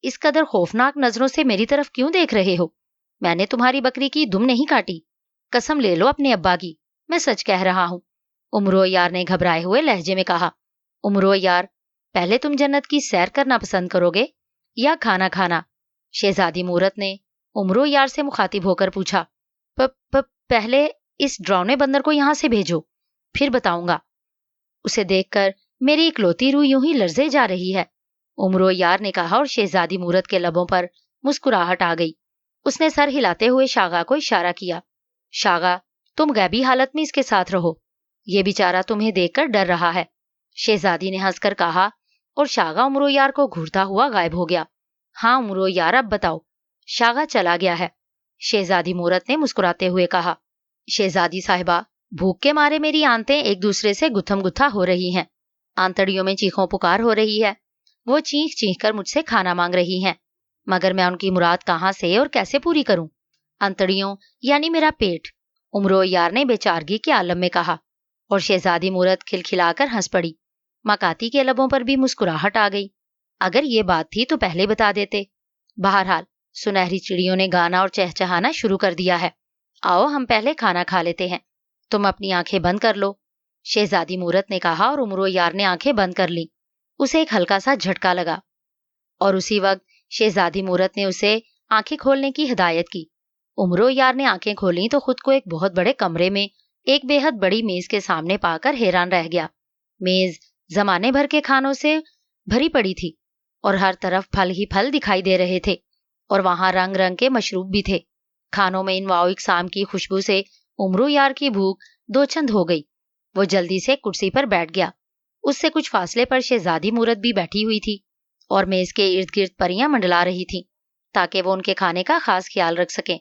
اس قدر خوفناک نظروں سے میری طرف کیوں دیکھ رہے ہو؟ میں نے تمہاری بکری کی دم نہیں کاٹی، قسم لے لو اپنے ابا کی، میں سچ کہہ رہا ہوں، عمرو یار نے گھبرائے ہوئے لہجے میں کہا۔ عمرو یار، پہلے تم جنت کی سیر کرنا پسند کرو گے یا کھانا کھانا؟ شہزادی مورت نے عمرو یار سے مخاطب ہو کر پوچھا۔ پہلے اس ڈراؤنے بندر کو یہاں سے بھیجو، پھر بتاؤں گا۔ اسے دیکھ کر میری اکلوتی روح یوں ہی لرزے جا رہی ہے۔ عمرو یار نے کہا اور شہزادی مورت کے لبوں پر مسکراہٹ آ گئی۔ اس نے سر ہلاتے ہوئے شاغا کو اشارہ کیا۔ شاغا، تم غیبی حالت میں اس کے ساتھ رہو، یہ بیچارہ تمہیں دیکھ کر ڈر رہا ہے، شہزادی نے ہنس کر کہا، اور شاغا عمرو یار کو گھورتا ہوا غائب ہو گیا۔ ہاں عمرو یار، اب بتاؤ۔ شاغا چلا گیا ہے، شہزادی مورت نے مسکراتے ہوئے کہا۔ شہزادی صاحبہ، بھوک کے مارے میری آنتیں ایک دوسرے سے گتھم گتھا ہو رہی ہیں، آنتڑیوں میں چیخوں پکار ہو رہی ہے، وہ چیخ چیخ کر مجھ سے کھانا مانگ رہی ہیں، مگر میں ان کی مراد کہاں سے اور کیسے پوری کروں؟ انتڑیوں یعنی میرا پیٹ، عمرو یار نے بے چارگی کے عالم میں کہا، اور شہزادی مورت کھلکھلا کر ہنس پڑی۔ مکاتی کے لبوں پر بھی مسکراہٹ آ گئی۔ اگر یہ بات تھی تو پہلے بتا دیتے۔ بہرحال سنہری چڑیوں نے گانا اور چہچہانا شروع کر دیا ہے۔ آؤ ہم پہلے کھانا کھا لیتے ہیں، تم اپنی آنکھیں بند کر لو، شہزادی مورت نے کہا، اور عمرو یار نے آنکھیں بند کر لیں۔ اسے ایک ہلکا سا جھٹکا لگا اور اسی وقت شہزادی مورت نے اسے آنکھیں کھولنے کی ہدایت کی۔ عمرو یار نے آنکھیں کھولیں تو خود کو ایک بہت بڑے کمرے میں ایک بے حد بڑی میز کے سامنے پا کر حیران رہ گیا۔ میز زمانے بھر کے کھانوں سے بھری پڑی تھی اور ہر طرف پھل ہی پھل دکھائی دے رہے تھے، اور وہاں رنگ رنگ کے مشروب بھی تھے۔ کھانوں میں انواع اقسام کی خوشبو سے عمرو یار کی بھوک دو چند ہو گئی۔ وہ جلدی سے کرسی پر بیٹھ گیا۔ اس سے کچھ فاصلے پر شہزادی مورت بھی بیٹھی ہوئی تھی، اور میز کے ارد گرد پریاں منڈلا رہی تھیں تاکہ وہ ان کے کھانے کا خاص خیال رکھ سکیں۔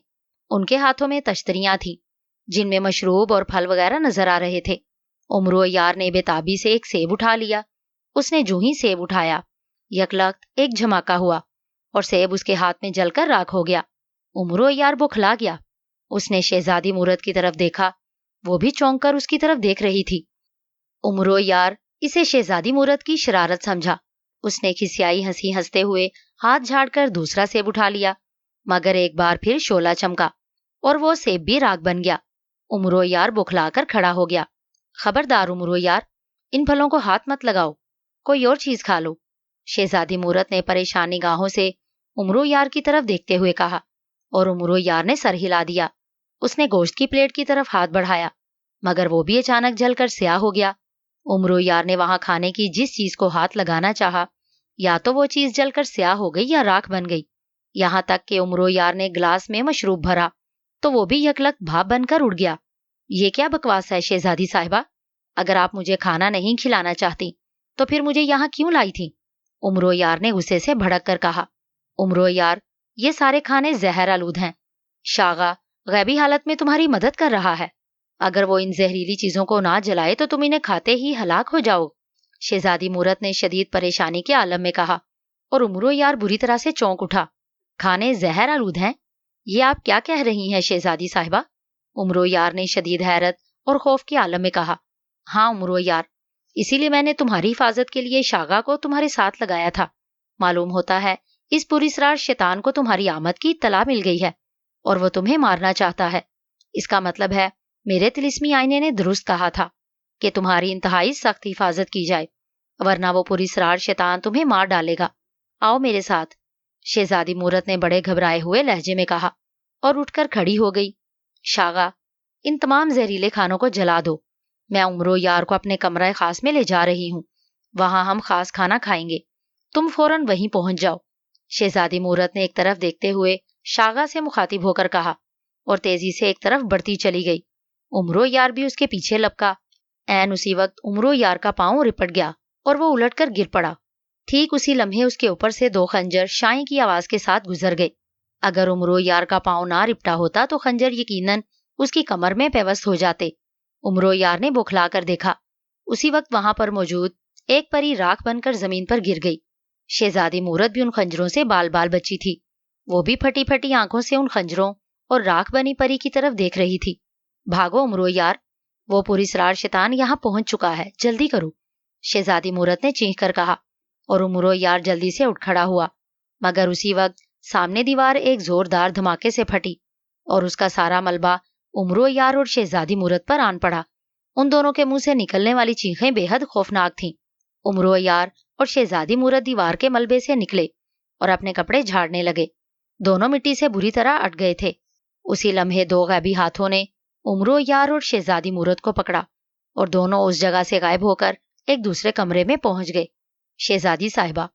ان کے ہاتھوں میں تشتریاں تھیں جن میں مشروب اور پھل وغیرہ نظر آ رہے تھے۔ عمرو یار نے بے تابی سے ایک سیب اٹھا لیا۔ اس نے جو ہی سیب اٹھایا، یکلخت ایک جھماکا ہوا اور سیب اس کے ہاتھ میں جل کر راکھ ہو گیا۔ عمرو یار بوکھلا گیا۔ اس نے شہزادی مورت کی طرف دیکھا، وہ بھی چونک کر اس کی طرف دیکھ رہی تھی۔ عمرو یار اسے شہزادی مورت کی شرارت سمجھا۔ اس نے کھسیائی ہنسی ہنستے ہوئے ہاتھ جھاڑ کر دوسرا سیب اٹھا لیا، مگر ایک بار پھر شعلہ چمکا اور وہ سیب بھی راکھ بن گیا۔ عمرو یار بوکھلا کر کھڑا ہو گیا۔ خبردار عمرو یار، ان پھلوں کو ہاتھ مت لگاؤ، کوئی اور چیز کھا لو، شہزادی مورت نے پریشانی گاہوں سے عمرو یار کی طرف دیکھتے ہوئے کہا، اور عمرو یار نے سر ہلا دیا۔ اس نے گوشت کی پلیٹ کی طرف ہاتھ بڑھایا، مگر وہ بھی اچانک جل کر سیاہ ہو گیا۔ عمرو یار نے وہاں کھانے کی جس چیز کو ہاتھ لگانا چاہا، یا تو وہ چیز جل کر سیاہ ہو گئی یا راکھ بن گئی۔ یہاں تک کہ عمرو یار نے گلاس میں مشروب بھرا تو وہ بھی یکلخت بھاپ بن کر اڑ گیا۔ یہ کیا بکواس ہے شہزادی صاحبہ؟ اگر آپ مجھے کھانا نہیں کھلانا چاہتی تو پھر مجھے یہاں کیوں لائی تھی؟ عمرو یار نے غصے سے بھڑک کر کہا۔ عمرو یار، یہ سارے کھانے زہر آلود ہیں۔ شاغا غیبی حالت میں تمہاری مدد کر رہا ہے، اگر وہ ان زہریلی چیزوں کو نہ جلائے تو تم انہیں کھاتے ہی ہلاک ہو جاؤ، شہزادی مورت نے شدید پریشانی کے عالم میں کہا، اور عمرو یار بری طرح سے چونک اٹھا۔ کھانے زہر آلود ہیں؟ یہ آپ کیا کہہ رہی ہیں شہزادی صاحبہ؟ عمرو یار نے شدید حیرت اور خوف کے عالم میں کہا۔ ہاں عمرو یار، اسی لیے میں نے تمہاری حفاظت کے لیے شاغا کو تمہارے ساتھ لگایا تھا۔ معلوم ہوتا ہے اس پراسرار شیطان کو تمہاری آمد کی اطلاع مل گئی ہے اور وہ تمہیں مارنا چاہتا ہے۔ اس کا مطلب ہے میرے طلسمی آئینے نے درست کہا تھا کہ تمہاری انتہائی سخت حفاظت کی جائے، ورنہ وہ پراسرار شیطان تمہیں مار ڈالے گا۔ آؤ میرے ساتھ، شہزادی مورت نے بڑے گھبرائے ہوئے لہجے میں کہا، اور اٹھ کر کھڑی ہو گئی۔ شاغا، ان تمام زہریلے کھانوں کو جلا دو، میں عمرو یار کو اپنے کمرہ خاص میں لے جا رہی ہوں، وہاں ہم خاص کھانا کھائیں گے، تم فوراً وہیں پہنچ جاؤ، شہزادی مورت نے ایک طرف دیکھتے ہوئے شاغا سے مخاطب ہو کر کہا، اور تیزی سے ایک طرف بڑھتی چلی گئی۔ عمرو یار بھی اس کے پیچھے لپکا۔ عین اسی وقت عمرو یار کا پاؤں رپٹ گیا اور وہ الٹ کر گر پڑا۔ ٹھیک اسی لمحے اس کے اوپر سے دو خنجر شائیں کی آواز کے ساتھ گزر گئے۔ اگر عمرو یار کا پاؤں نہ رپٹا ہوتا تو خنجر یقیناً اس کی کمر میں پیوست ہو جاتے۔ عمرو یار نے بوکھلا کر دیکھا، اسی وقت وہاں پر موجود ایک پری راکھ بن کر زمین پر گر گئی۔ شہزادی مورت بھی ان خنجروں سے بال بال بچی تھی، وہ بھی پھٹی پھٹی آنکھوں سے ان خنجروں اور راکھ بنی پری کی طرف دیکھ رہی تھی۔ بھاگو عمرو یار، وہ پراسرار شیطان یہاں پہنچ چکا ہے، جلدی کرو، شہزادی مورت نے چیخ کر کہا، اور عمرو یار جلدی سے اٹھ کھڑا ہوا، مگر اسی وقت سامنے دیوار ایک زوردار دھماکے سے پھٹی اور اس کا سارا ملبہ عمرو یار اور شہزادی مورت پر آن پڑا۔ ان دونوں کے منہ سے نکلنے والی چیخیں بے حد خوفناک تھیں۔ عمرو یار اور شہزادی مورت دیوار کے ملبے سے نکلے اور اپنے کپڑے جھاڑنے لگے۔ دونوں مٹی سے بری طرح اٹ گئے تھے۔ اسی لمحے دو غیبی ہاتھوں نے عمرو یار اور شہزادی مورت کو پکڑا اور دونوں اس جگہ سے غائب ہو کر ایک دوسرے کمرے میں پہنچ گئے۔ شہزادی صاحبہ،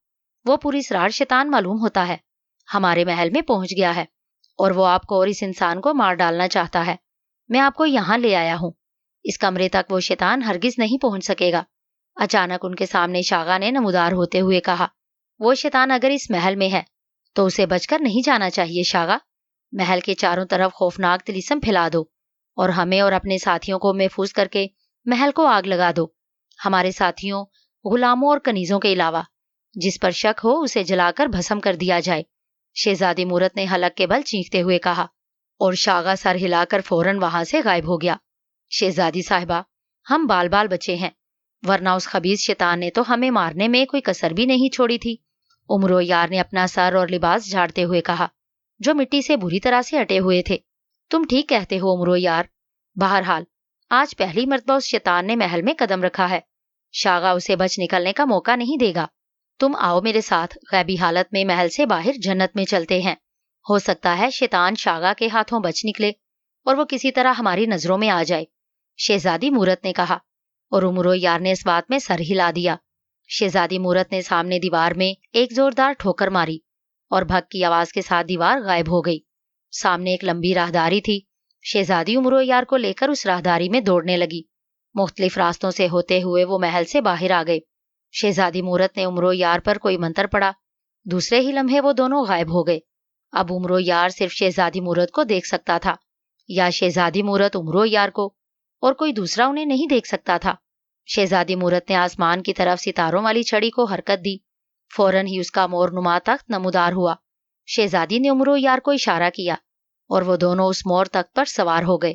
وہ پوری اسرار شیطان معلوم ہوتا ہے، ہمارے محل میں پہنچ گیا ہے اور وہ آپ کو اور اس انسان کو مار ڈالنا چاہتا ہے۔ میں آپ کو یہاں لے آیا ہوں، اس کمرے تک وہ شیطان ہرگز نہیں پہنچ سکے گا۔ اچانک ان کے سامنے شاغا نے نمودار ہوتے ہوئے کہا، وہ شیطان اگر اس محل میں ہے تو اسے بچ کر نہیں جانا چاہیے شاغا۔ محل کے چاروں طرف خوفناک طلسم پھیلا دو اور ہمیں اور اپنے ساتھیوں کو محفوظ کر کے محل کو آگ لگا دو۔ ہمارے ساتھیوں، غلاموں اور کنیزوں کے علاوہ جس پر شک ہو اسے جلا کر بھسم کر دیا جائے۔ شہزادی مورت نے حلق کے بل چیختے ہوئے کہا اور شاغا سر ہلا کر فوراً وہاں سے غائب ہو گیا۔ شہزادی صاحبہ، ہم بال بال بچے ہیں، ورنہ اس خبیث شیطان نے تو ہمیں مارنے میں کوئی کسر بھی نہیں چھوڑی تھی۔ عمرو یار نے اپنا سر اور لباس جھاڑتے ہوئے کہا، جو مٹی سے بری طرح سے اٹے ہوئے تھے۔ تم ٹھیک کہتے ہو عمرو یار، بہرحال آج پہلی مرتبہ اس شیطان نے محل میں قدم رکھا ہے، شاغا اسے بچ نکلنے کا موقع نہیں دے گا۔ تم آؤ میرے ساتھ، غیبی حالت میں محل سے باہر جنت میں چلتے ہیں۔ ہو سکتا ہے شیطان شاغا کے ہاتھوں بچ نکلے اور وہ کسی طرح ہماری نظروں میں آ جائے، شہزادی مورت نے کہا، اور عمرو یار نے اس بات میں سر ہلا دیا۔ شہزادی مورت نے سامنے دیوار میں ایک زوردار ٹھوکر ماری اور بھگ کی آواز کے ساتھ دیوار غائب ہو گئی۔ سامنے ایک لمبی راہداری تھی، شہزادی عمرو یار کو لے کر اس راہداری میں دوڑنے لگی۔ مختلف راستوں سے ہوتے ہوئے وہ محل سے باہر آ گئے۔ شہزادی مورت نے عمرو یار پر کوئی منتر پڑا، دوسرے ہی لمحے وہ دونوں غائب ہو گئے۔ اب عمرو یار صرف شہزادی مورت کو دیکھ سکتا تھا، یا شہزادی مورت عمرو یار کو، اور کوئی دوسرا انہیں نہیں دیکھ سکتا تھا۔ شہزادی مورت نے آسمان کی طرف ستاروں والی چھڑی کو حرکت دی، فوراً ہی اس کا مور نما تخت نمودار ہوا۔ شہزادی نے عمرو یار کو اشارہ کیا اور وہ دونوں اس مور تخت پر سوار ہو گئے۔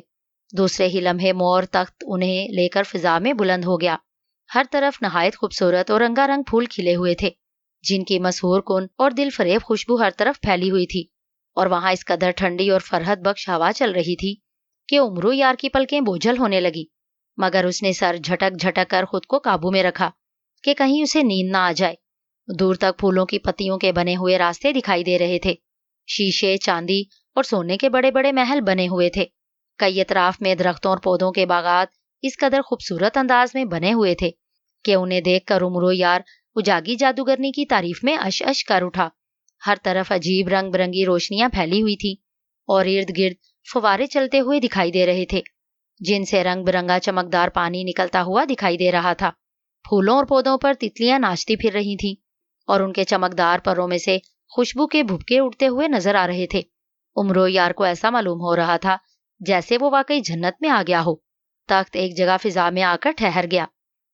دوسرے ہی لمحے مور تخت انہیں لے کر فضا میں بلند ہو گیا۔ ہر طرف نہایت خوبصورت اور رنگا رنگ پھول کھلے ہوئے تھے، جن کی مسحور کن اور دل فریب خوشبو ہر طرف پھیلی ہوئی تھی، اور وہاں اس قدر ٹھنڈی اور فرحت بخش ہوا چل رہی تھی کہ عمرو یار کی پلکیں بوجھل ہونے لگی، مگر اس نے سر جھٹک جھٹک کر خود کو قابو میں رکھا کہ کہیں اسے نیند نہ آ جائے۔ دور تک پھولوں کی پتیوں کے بنے ہوئے راستے دکھائی دے رہے تھے، شیشے، چاندی اور سونے کے بڑے بڑے محل بنے ہوئے تھے۔ کئی اطراف میں درختوں اور پودوں کے باغات اس قدر خوبصورت انداز میں بنے ہوئے تھے کہ انہیں دیکھ کر عمرو یار اجاگی جادوگرنی کی تعریف میں اش اش کر اٹھا۔ ہر طرف عجیب رنگ برنگی روشنیاں پھیلی ہوئی تھی اور ارد گرد فوارے چلتے ہوئے دکھائی دے رہے تھے، جن سے رنگ برنگا چمکدار پانی نکلتا ہوا دکھائی دے رہا تھا۔ پھولوں اور پودوں پر تتلیاں ناچتی پھر رہی تھیں اور ان کے چمکدار پروں میں سے خوشبو کے بھبکے اڑتے ہوئے نظر آ رہے تھے۔ عمرو یار کو ایسا معلوم ہو رہا تھا جیسے وہ واقعی جنت میں آ گیا ہو۔ تخت ایک جگہ فضا میں آ کر ٹھہر گیا۔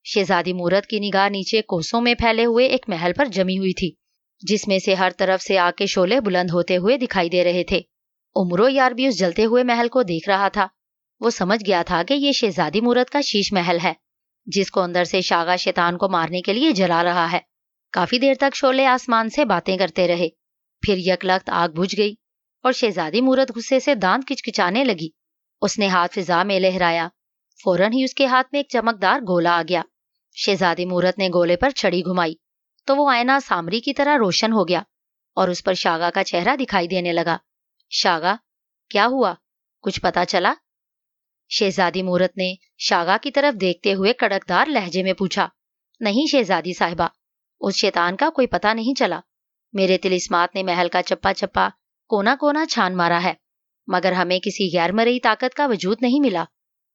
شہزادی مورت کی نگاہ نیچے کوسوں میں پھیلے ہوئے ایک محل پر جمی ہوئی تھی، جس میں سے ہر طرف سے آگ کے شعلے بلند ہوتے ہوئے دکھائی دے رہے تھے۔ عمرو یار بھی اس جلتے ہوئے محل کو دیکھ رہا تھا۔ وہ سمجھ گیا تھا کہ یہ شہزادی مورت کا شیش محل ہے، جس کو اندر سے شاغا شیطان کو مارنے کے لیے جلا رہا ہے۔ کافی دیر تک شعلے آسمان سے باتیں کرتے رہے، پھر یکلخت آگ بجھ گئی اور شہزادی مورت غصے سے دانت کچکچانے لگی۔ اس نے ہاتھ فضا میں لہرایا، فوراً ہی اس کے ہاتھ میں ایک چمکدار گولا آ گیا۔ شہزادی مورت نے گولے پر چھڑی گھمائی تو وہ آئینہ سامری کی طرح روشن ہو گیا اور اس پر شاغا کا چہرہ دکھائی دینے لگا۔ شاغا، کیا ہوا؟ کچھ پتا چلا؟ شہزادی مورت نے شاغا کی طرف دیکھتے ہوئے کڑکدار لہجے میں پوچھا۔ نہیں شہزادی صاحبہ، اس شیطان کا کوئی پتہ نہیں چلا۔ میرے طلسمات نے محل کا چپا چپا، کونا کونا چھان مارا ہے، مگر ہمیں کسی غیر مرئی طاقت کا وجود نہیں ملا۔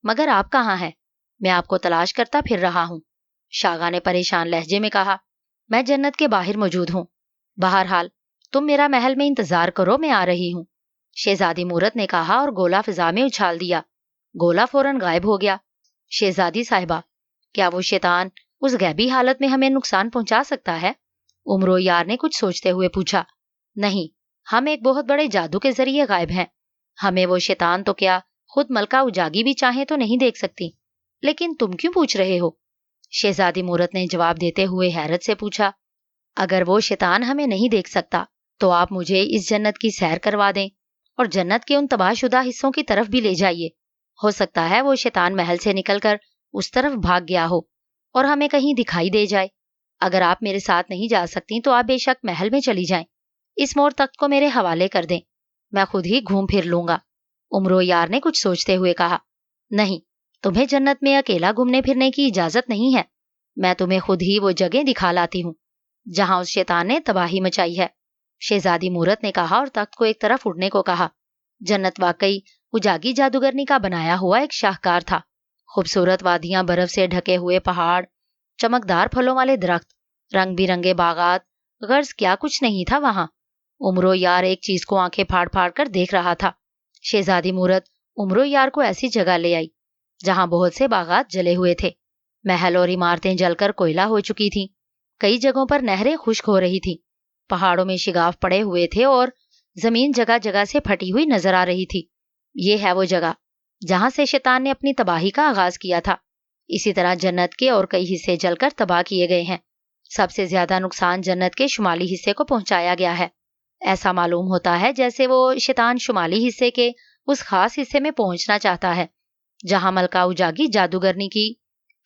مگر آپ کہاں ہیں؟ میں آپ کو تلاش کرتا پھر رہا ہوں، شاغا نے پریشان لہجے میں کہا۔ میں جنت کے باہر موجود ہوں، بہرحال تم میرا محل میں انتظار کرو، میں آ رہی ہوں، شہزادی مورت نے کہا اور گولا فضا میں اچھال دیا۔ گولا فوراً غائب ہو گیا۔ شہزادی صاحبہ، کیا وہ شیطان اس غیبی حالت میں ہمیں نقصان پہنچا سکتا ہے؟ عمرو یار نے کچھ سوچتے ہوئے پوچھا۔ نہیں، ہم ایک بہت بڑے جادو کے ذریعے غائب ہیں، ہمیں وہ شیطان تو کیا خود ملکہ اجاگی بھی چاہیں تو نہیں دیکھ سکتی۔ لیکن تم کیوں پوچھ رہے ہو؟ شہزادی مورت نے جواب دیتے ہوئے حیرت سے پوچھا۔ اگر وہ شیطان ہمیں نہیں دیکھ سکتا تو آپ مجھے اس جنت کی سیر کروا دیں اور جنت کے ان تباہ شدہ حصوں کی طرف بھی لے جائیے۔ ہو سکتا ہے وہ شیطان محل سے نکل کر اس طرف بھاگ گیا ہو اور ہمیں کہیں دکھائی دے جائے۔ اگر آپ میرے ساتھ نہیں جا سکتی تو آپ بے شک محل میں چلی جائیں، اس مور تخت کو میرے حوالے کر دیں، میں خود ہی گھوم پھر لوں گا۔ عمرو یار نے کچھ سوچتے ہوئے کہا۔ نہیں، تمہیں جنت میں اکیلا گھومنے پھرنے کی اجازت نہیں ہے، میں تمہیں خود ہی وہ جگہ دکھا لاتی ہوں۔ جہاں اس شیطان نے تباہی مچائی ہے۔ شہزادی مورت نے کہا اور تخت کو ایک طرف اڑنے کو کہا۔ جنت واقعی اجاگی جادوگرنی کا بنایا ہوا ایک شاہکار تھا۔ خوبصورت وادیاں، برف سے ڈھکے ہوئے پہاڑ، چمکدار پھلوں والے درخت، رنگ برنگے باغات، غرض کیا کچھ نہیں تھا وہاں۔ عمرو یار ایک چیز کو آنکھیں پھاڑ پھاڑ کر دیکھ رہا تھا۔ شہزادی مورت عمرو یار کو ایسی جگہ لے آئی جہاں بہت سے باغات جلے ہوئے تھے، محل اور عمارتیں جل کر کوئلہ ہو چکی تھیں، کئی جگہوں پر نہریں خشک ہو رہی تھی، پہاڑوں میں شگاف پڑے ہوئے تھے اور زمین جگہ جگہ سے پھٹی ہوئی نظر آ رہی تھی۔ یہ ہے وہ جگہ جہاں سے شیطان نے اپنی تباہی کا آغاز کیا تھا۔ اسی طرح جنت کے اور کئی حصے جل کر تباہ کیے گئے ہیں۔ سب سے زیادہ نقصان جنت کے شمالی حصے کو پہنچایا گیا ہے۔ ایسا معلوم ہوتا ہے جیسے وہ شیطان شمالی حصے کے اس خاص حصے میں پہنچنا چاہتا ہے جہاں ملکہ اجاگی جادوگرنی کی۔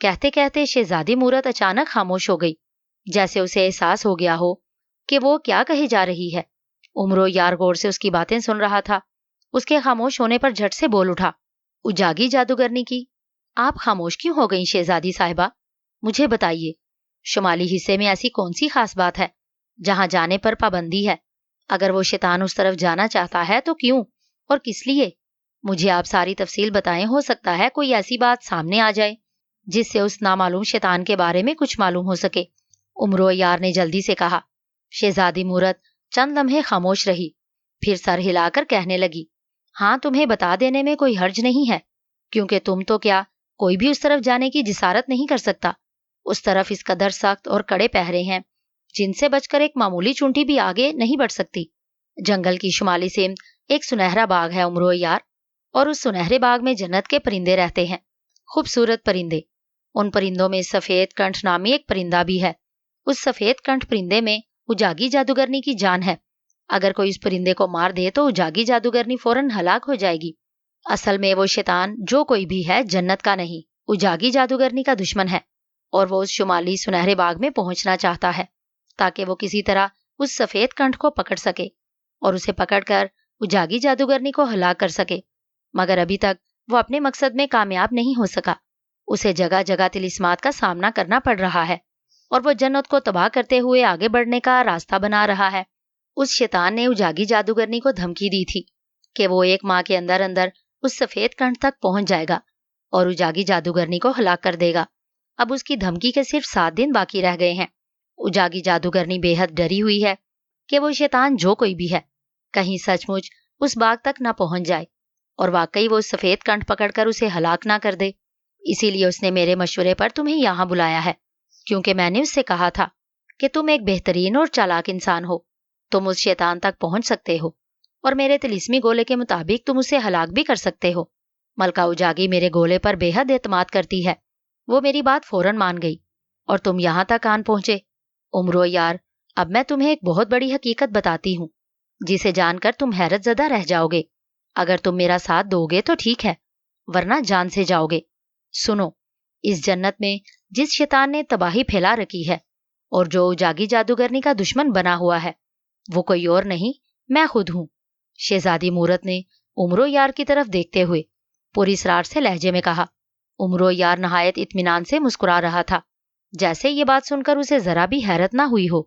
کہتے کہتے شہزادی مورت اچانک خاموش ہو گئی، جیسے اسے احساس ہو گیا ہو کہ وہ کیا کہی جا رہی ہے۔ عمرو یار غور سے اس کی باتیں سن رہا تھا۔ اس کے خاموش ہونے پر جھٹ سے بول اٹھا، اجاگی جادوگرنی کی؟ آپ خاموش کیوں ہو گئیں شہزادی صاحبہ؟ مجھے بتائیے، شمالی حصے میں ایسی کون سی خاص بات ہے جہاں جانے پر پابندی ہے؟ اگر وہ شیطان اس طرف جانا چاہتا ہے تو کیوں اور کس لیے؟ مجھے آپ ساری تفصیل بتائیں، ہو سکتا ہے کوئی ایسی بات سامنے آ جائے جس سے اس نامعلوم شیطان کے بارے میں کچھ معلوم ہو سکے۔ عمرو یار نے جلدی سے کہا۔ شہزادی مورت چند لمحے خاموش رہی، پھر سر ہلا کر کہنے لگی، ہاں تمہیں بتا دینے میں کوئی حرج نہیں ہے، کیونکہ تم تو کیا کوئی بھی اس طرف جانے کی جسارت نہیں کر سکتا۔ اس طرف اس قدر سخت اور کڑے پہرے ہیں جن سے بچ کر ایک معمولی چونٹی بھی آگے نہیں بڑھ سکتی۔ جنگل کی شمالی سمت ایک سنہرا باغ ہے عمرو یار، اور اس سنہرے باغ میں جنت کے پرندے رہتے ہیں، خوبصورت پرندے۔ ان پرندوں میں سفید کنٹھ نامی ایک پرندہ بھی ہے۔ اس سفید کنٹھ پرندے میں اجاگی جادوگرنی کی جان ہے۔ اگر کوئی اس پرندے کو مار دے تو اجاگی جادوگرنی فوراً ہلاک ہو جائے گی۔ اصل میں وہ شیطان جو کوئی بھی ہے جنت کا نہیں، اجاگی جادوگرنی کا دشمن ہے، اور وہ اس شمالی سنہرے باغ میں پہنچنا چاہتا ہے تاکہ وہ کسی طرح اس سفید کنٹھ کو پکڑ سکے اور اسے پکڑ کر اجاگی جادوگرنی کو ہلاک کر سکے، مگر ابھی تک وہ اپنے مقصد میں کامیاب نہیں ہو سکا۔ اسے جگہ جگہ طلسمات کا سامنا کرنا پڑ رہا ہے اور وہ جنت کو تباہ کرتے ہوئے آگے بڑھنے کا راستہ بنا رہا ہے۔ اس شیطان نے اجاگی جادوگرنی کو دھمکی دی تھی کہ وہ 1 ماہ کے اندر اندر اس سفید کنٹھ تک پہنچ جائے گا اور اجاگی جادوگرنی کو ہلاک کر دے گا۔ اب اس کی دھمکی کے صرف 7 دن باقی رہ گئے ہیں۔ اجاگی جادوگرنی بے حد ڈری ہوئی ہے کہ وہ شیطان جو کوئی بھی ہے کہیں سچ مچ اس باغ تک نہ پہنچ جائے اور واقعی وہ سفید کنٹھ پکڑ کر اسے ہلاک نہ کر دے۔ اسی لیے اس نے میرے مشورے پر تمہیں یہاں بلایا ہے، کیونکہ میں نے اس سے کہا تھا کہ تم ایک بہترین اور چالاک انسان ہو، تم اس شیطان تک پہنچ سکتے ہو اور میرے طلسمی گولے کے مطابق تم اسے ہلاک بھی کر سکتے ہو۔ ملکہ اجاگی میرے گولے پر بے حد اعتماد کرتی ہے، وہ میری بات فوراً مان گئی اور تم یہاں تک آن پہنچے۔ عمرو یار، اب میں تمہیں ایک بہت بڑی حقیقت بتاتی ہوں جسے جان کر تم حیرت زدہ رہ جاؤ گے۔ اگر تم میرا ساتھ دو گے تو ٹھیک ہے، ورنہ جان سے جاؤ گے۔ سنو، اس جنت میں جس شیطان نے تباہی پھیلا رکھی ہے اور جو اجاگی جادوگرنی کا دشمن بنا ہوا ہے، وہ کوئی اور نہیں، میں خود ہوں۔ شہزادی مورت نے عمرو یار کی طرف دیکھتے ہوئے پوری اسرار سے لہجے میں کہا۔ عمرو یار نہایت اطمینان سے مسکرا رہا تھا، جیسے یہ بات سن کر اسے ذرا بھی حیرت نہ ہوئی ہو۔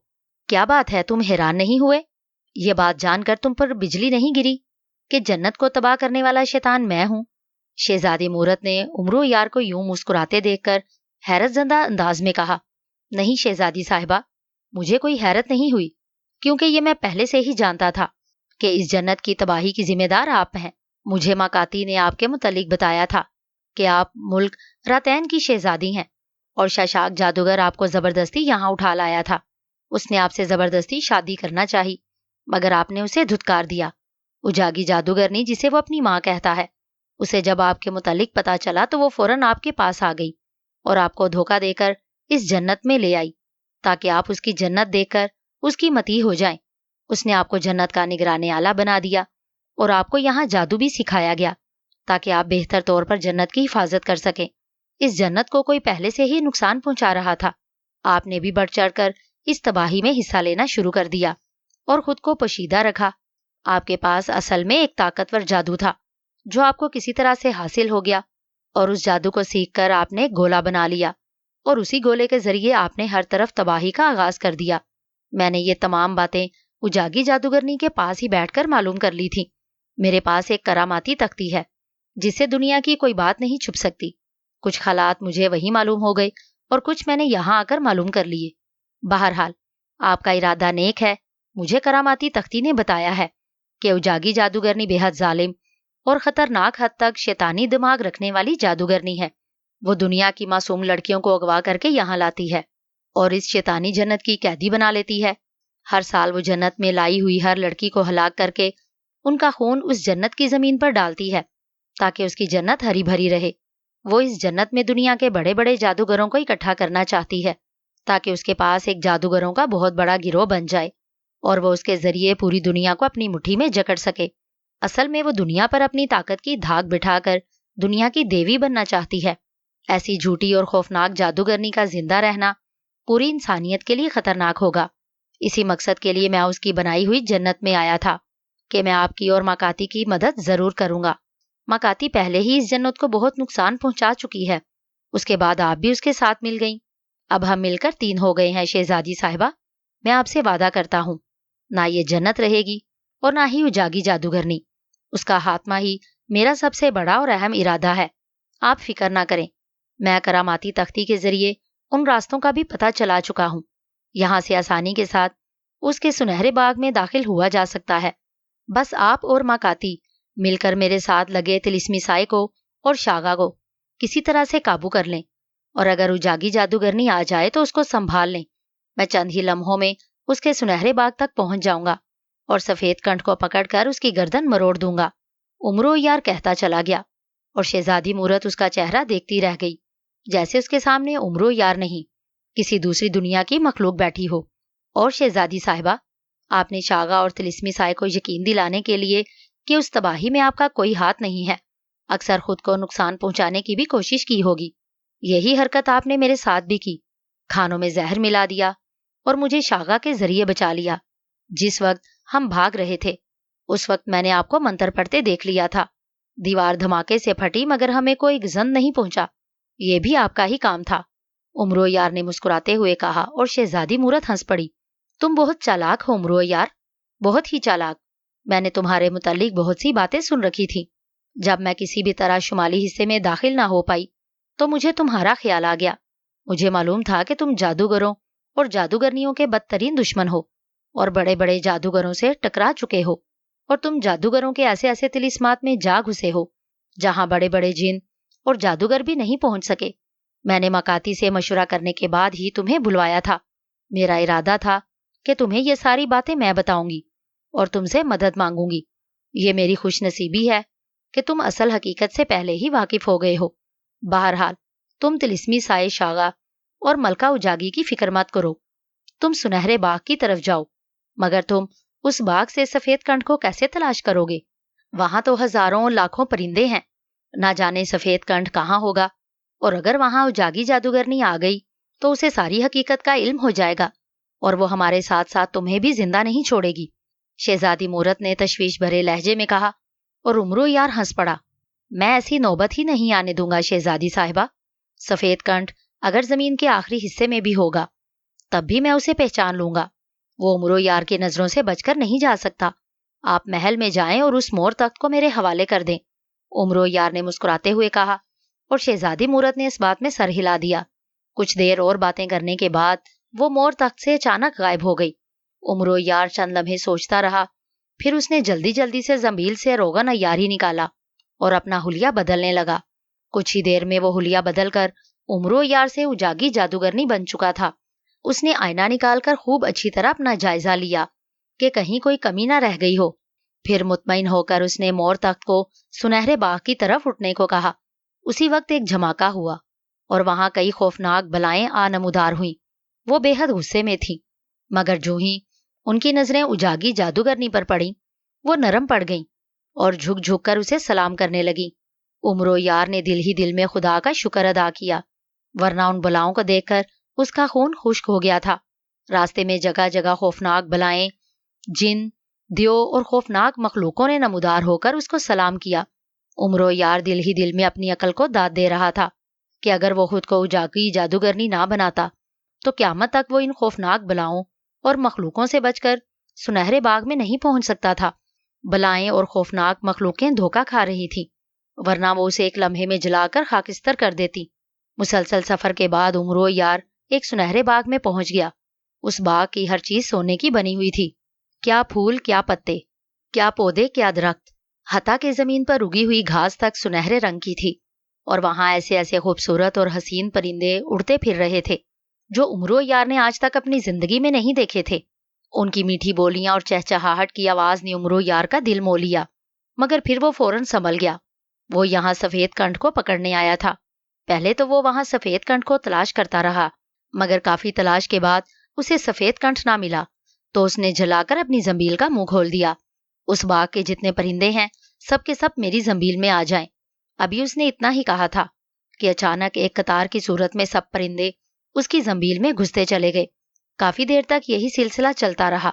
کیا بات ہے، تم حیران نہیں ہوئے؟ یہ بات جان کر تم پر بجلی نہیں گری کہ جنت کو تباہ کرنے والا شیطان میں ہوں؟ شہزادی مورت نے عمرو یار کو یوں مسکراتے دیکھ کر حیرت زدہ انداز میں کہا، نہیں شہزادی صاحبہ، مجھے کوئی حیرت نہیں ہوئی، کیونکہ یہ میں پہلے سے ہی جانتا تھا کہ اس جنت کی تباہی کی ذمہ دار آپ ہیں۔ مجھے ماکاتی نے آپ کے متعلق بتایا تھا کہ آپ ملک راتین کی شہزادی ہیں اور شاشاک جادوگر آپ کو زبردستی یہاں اٹھا لایا تھا۔ اس نے آپ سے زبردستی شادی کرنا چاہی، مگر آپ نے اسے دھتکار دیا۔ اجاگی جادوگرنی، جسے وہ اپنی ماں کہتا ہے، اسے جب آپ کے متعلق پتا چلا تو وہ فوراً آپ کے پاس آ گئی اور آپ کو دھوکہ دے کر اس جنت میں لے آئی تاکہ آپ اس کی جنت دیکھ کر اس کی متی ہو جائیں۔ اس نے آپ کو جنت کا نگران اعلیٰ بنا دیا اور آپ کو یہاں جادو بھی سکھایا گیا تاکہ آپ بہتر طور پر جنت کی حفاظت کر سکیں۔ اس جنت کو کوئی پہلے سے ہی نقصان پہنچا رہا تھا، آپ نے بھی بڑھ چڑھ کر اس تباہی میں حصہ لینا شروع کر دیا اور خود کو پوشیدہ رکھا۔ آپ کے پاس اصل میں ایک طاقتور جادو تھا جو آپ کو کسی طرح سے حاصل ہو گیا، اور اس جادو کو سیکھ کر آپ نے ایک گولا بنا لیا اور اسی گولے کے ذریعے آپ نے ہر طرف تباہی کا آغاز کر دیا۔ میں نے یہ تمام باتیں اجاگی جادوگرنی کے پاس ہی بیٹھ کر معلوم کر لی تھی۔ میرے پاس ایک کراماتی تختی ہے جس سے دنیا کی کوئی بات نہیں چھپ سکتی۔ کچھ خالات مجھے وہی معلوم ہو گئے اور کچھ میں نے یہاں آ کر معلوم کر لیے۔ بہرحال آپ کا ارادہ نیک ہے۔ مجھے کراماتی تختی نے بتایا ہے کہ اجاگی جادوگرنی بے حد ظالم اور خطرناک حد تک شیطانی دماغ رکھنے والی جادوگرنی ہے۔ وہ دنیا کی معصوم لڑکیوں کو اغوا کر کے یہاں لاتی ہے اور اس شیطانی جنت کی قیدی بنا لیتی ہے۔ ہر سال وہ جنت میں لائی ہوئی ہر لڑکی کو ہلاک کر کے ان کا خون اس جنت کی زمین پر ڈالتی ہے تاکہ اس کی جنت ہری بھری رہے۔ وہ اس جنت میں دنیا کے بڑے بڑے جادوگروں کو اکٹھا کرنا چاہتی ہے تاکہ اس کے پاس ایک جادوگروں کا بہت بڑا گروہ بن جائے اور وہ اس کے ذریعے پوری دنیا کو اپنی مٹھی میں جکڑ سکے۔ اصل میں وہ دنیا پر اپنی طاقت کی دھاک بٹھا کر دنیا کی دیوی بننا چاہتی ہے۔ ایسی جھوٹی اور خوفناک جادوگرنی کا زندہ رہنا پوری انسانیت کے لیے خطرناک ہوگا۔ اسی مقصد کے لیے میں اس کی بنائی ہوئی جنت میں آیا تھا کہ میں آپ کی اور ماکاتی کی مدد ضرور کروں گا۔ ماکاتی پہلے ہی اس جنت کو بہت نقصان پہنچا چکی ہے، اس کے بعد آپ بھی اس کے ساتھ مل گئیں۔ اب ہم مل کر 3 ہو گئے ہیں شہزادی صاحبہ۔ میں آپ سے وعدہ کرتا ہوں، نہ یہ جنت رہے گی اور نہ ہی اجاگی جادوگرنی۔ اس کا خاتمہ ہی میرا سب سے بڑا اور اہم ارادہ ہے۔ آپ فکر نہ کریں، میں کراماتی تختی کے ذریعے ان راستوں کا بھی پتہ چلا چکا ہوں۔ یہاں سے آسانی کے ساتھ اس کے سنہرے باغ میں داخل ہوا جا سکتا ہے۔ بس آپ اور ماکاتی مل کر میرے ساتھ لگے طلسمی سائے کو اور شاغا کو کسی طرح سے قابو کر لیں، اور اگر اجاگی جادوگرنی آ جائے تو اس کو سنبھال لیں۔ میں چند ہی لمحوں میں اس کے سنہرے باغ تک پہنچ جاؤں گا اور سفید کنٹھ کو پکڑ کر اس کی گردن مروڑ دوں گا۔ عمرو یار کہتا چلا گیا اور شہزادی مورت اس کا چہرہ دیکھتی رہ گئی، جیسے اس کے سامنے عمرو یار نہیں، کسی دوسری دنیا کی مخلوق بیٹھی ہو۔ اور شہزادی صاحبہ، آپ نے شاغا اور طلسمی سائے کو یقین دلانے کے لیے کہ اس تباہی میں آپ کا کوئی ہاتھ نہیں ہے، اکثر خود کو نقصان پہنچانے کی بھی کوشش کی ہوگی۔ یہی حرکت آپ نے میرے ساتھ بھی کی، کھانوں میں زہر ملا دیا اور مجھے شاغا کے ذریعے بچا لیا۔ جس وقت ہم بھاگ رہے تھے اس وقت میں نے آپ کو منتر پڑھتے دیکھ لیا تھا۔ دیوار دھماکے سے پھٹی مگر ہمیں کوئی زن نہیں پہنچا۔ یہ بھی آپ کا ہی کام تھا، عمرو یار نے مسکراتے ہوئے کہا، اور شہزادی مورت ہنس پڑی۔ تم بہت چالاک ہو عمرو یار، بہت ہی چالاک۔ میں نے تمہارے متعلق بہت سی باتیں سن رکھی تھی۔ جب میں کسی بھی طرح شمالی حصے میں داخل نہ ہو پائی تو مجھے تمہارا خیال آ گیا۔ مجھے معلوم تھا کہ تم جادوگروں اور جادوگرنیوں کے بدترین دشمن ہو اور بڑے بڑے جادوگروں سے ٹکرا چکے ہو، اور تم جادوگروں کے ایسے ایسے طلسمات میں جا گھسے ہو جہاں بڑے بڑے جن اور جادوگر بھی نہیں پہنچ سکے۔ میں نے مکاتی سے مشورہ کرنے کے بعد ہی تمہیں بلوایا تھا۔ میرا ارادہ تھا کہ تمہیں یہ ساری باتیں میں بتاؤں گی اور تم سے مدد مانگوں گی۔ یہ میری خوش نصیبی ہے کہ تم اصل حقیقت سے پہلے ہی واقف ہو گئے ہو۔ بہرحال تم طلسمی سائے شاغا اور ملکہ اجاگی کی فکر مت کرو، تم سنہرے باغ کی طرف جاؤ۔ مگر تم اس باغ سے سفید کنٹھ کو کیسے تلاش کرو گے؟ وہاں تو ہزاروں لاکھوں پرندے ہیں، نہ جانے سفید کنٹھ کہاں ہوگا، اور اگر وہاں اجاگی جادوگرنی آ گئی تو اسے ساری حقیقت کا علم ہو جائے گا اور وہ ہمارے ساتھ ساتھ تمہیں بھی زندہ نہیں چھوڑے گی۔ شہزادی مورت نے تشویش بھرے لہجے میں کہا، اور عمرو یار ہنس پڑا۔ میں ایسی نوبت ہی نہیں آنے دوں گا شہزادی صاحبہ۔ سفید کنٹھ اگر زمین کے آخری حصے میں بھی ہوگا تب بھی میں اسے پہچان لوں گا۔ وہ عمرو یار کی نظروں سے بچ کر نہیں جا سکتا۔ آپ محل میں جائیں اور اس مور تخت کو میرے حوالے کر دیں، عمرو یار نے مسکراتے ہوئے کہا، اور شہزادی مورت نے اس بات میں سر ہلا دیا۔ کچھ دیر اور باتیں کرنے کے بعد وہ مور تخت سے اچانک غائب ہو گئی۔ عمرو یار چند لمحے سوچتا رہا، پھر اس نے جلدی جلدی سے زنبیل سے روغن عیاری نکالا اور اپنا حلیہ بدلنے لگا۔ کچھ ہی دیر میں وہ حلیہ بدل کر عمرو یار سے اجاگی جادوگرنی بن چکا تھا۔ اس نے آئینہ نکال کر خوب اچھی طرح اپنا جائزہ لیا کہ کہیں کوئی کمی نہ رہ گئی ہو۔ پھر مطمئن ہو کر اس نے مور تخت کو سنہرے باغ کی طرف اٹھنے کو کہا۔ اسی وقت ایک دھماکہ ہوا اور وہاں کئی خوفناک بلائیں نمودار ہوئیں۔ وہ بے حد غصے میں تھیں، مگر جو ہی ان کی نظریں اجاگی جادوگرنی پر پڑیں وہ نرم پڑ گئیں اور جھک جھک کر اسے سلام کرنے لگیں۔ عمرو یار نے دل ہی دل میں خدا کا شکر ادا کیا، ورنہ ان بلاؤں کو دیکھ کر اس کا خون خشک ہو گیا تھا۔ راستے میں جگہ جگہ خوفناک بلائیں، جن، دیو اور خوفناک مخلوقوں نے نمودار ہو کر اس کو سلام کیا۔ عمرو یار دل ہی دل میں اپنی عقل کو داد دے رہا تھا کہ اگر وہ خود کو اجاگی جادوگرنی نہ بناتا تو قیامت تک وہ ان خوفناک بلاؤں اور مخلوقوں سے بچ کر سنہرے باغ میں نہیں پہنچ سکتا تھا۔ بلائیں اور خوفناک مخلوقیں دھوکہ کھا رہی تھی، ورنہ وہ اسے ایک لمحے میں جلا کر خاکستر کر دیتی۔ مسلسل سفر کے بعد عمرو یار ایک سنہرے باغ میں پہنچ گیا۔ اس باغ کی ہر چیز سونے کی بنی ہوئی تھی، کیا پھول، کیا پتے، کیا پودے، کیا درخت، حتیٰ کہ زمین پر اگی ہوئی گھاس تک سنہرے رنگ کی تھی۔ اور وہاں ایسے ایسے خوبصورت اور حسین پرندے اڑتے پھر رہے تھے جو عمرو یار نے آج تک اپنی زندگی میں نہیں دیکھے تھے۔ ان کی میٹھی بولیاں اور چہچہاہٹ کی آواز نے عمرو یار کا دل مو لیا، مگر پھر وہ فوراً سنبھل گیا۔ وہ یہاں سفید کنٹھ کو پکڑنے آیا تھا۔ پہلے تو وہ وہاں سفید کنٹھ کو تلاش کرتا رہا، مگر کافی تلاش کے بعد اسے سفید کنٹھ نہ ملا، تو اس نے جھلا کر اپنی زنبیل کا منہ کھول دیا۔ اس باغ کے جتنے پرندے ہیں سب کے سب میری زنبیل میں آ جائیں۔ ابھی اس نے اتنا ہی کہا تھا کہ اچانک ایک قطار کی صورت میں سب پرندے اس کی زنبیل میں گھستے چلے گئے۔ کافی دیر تک یہی سلسلہ چلتا رہا،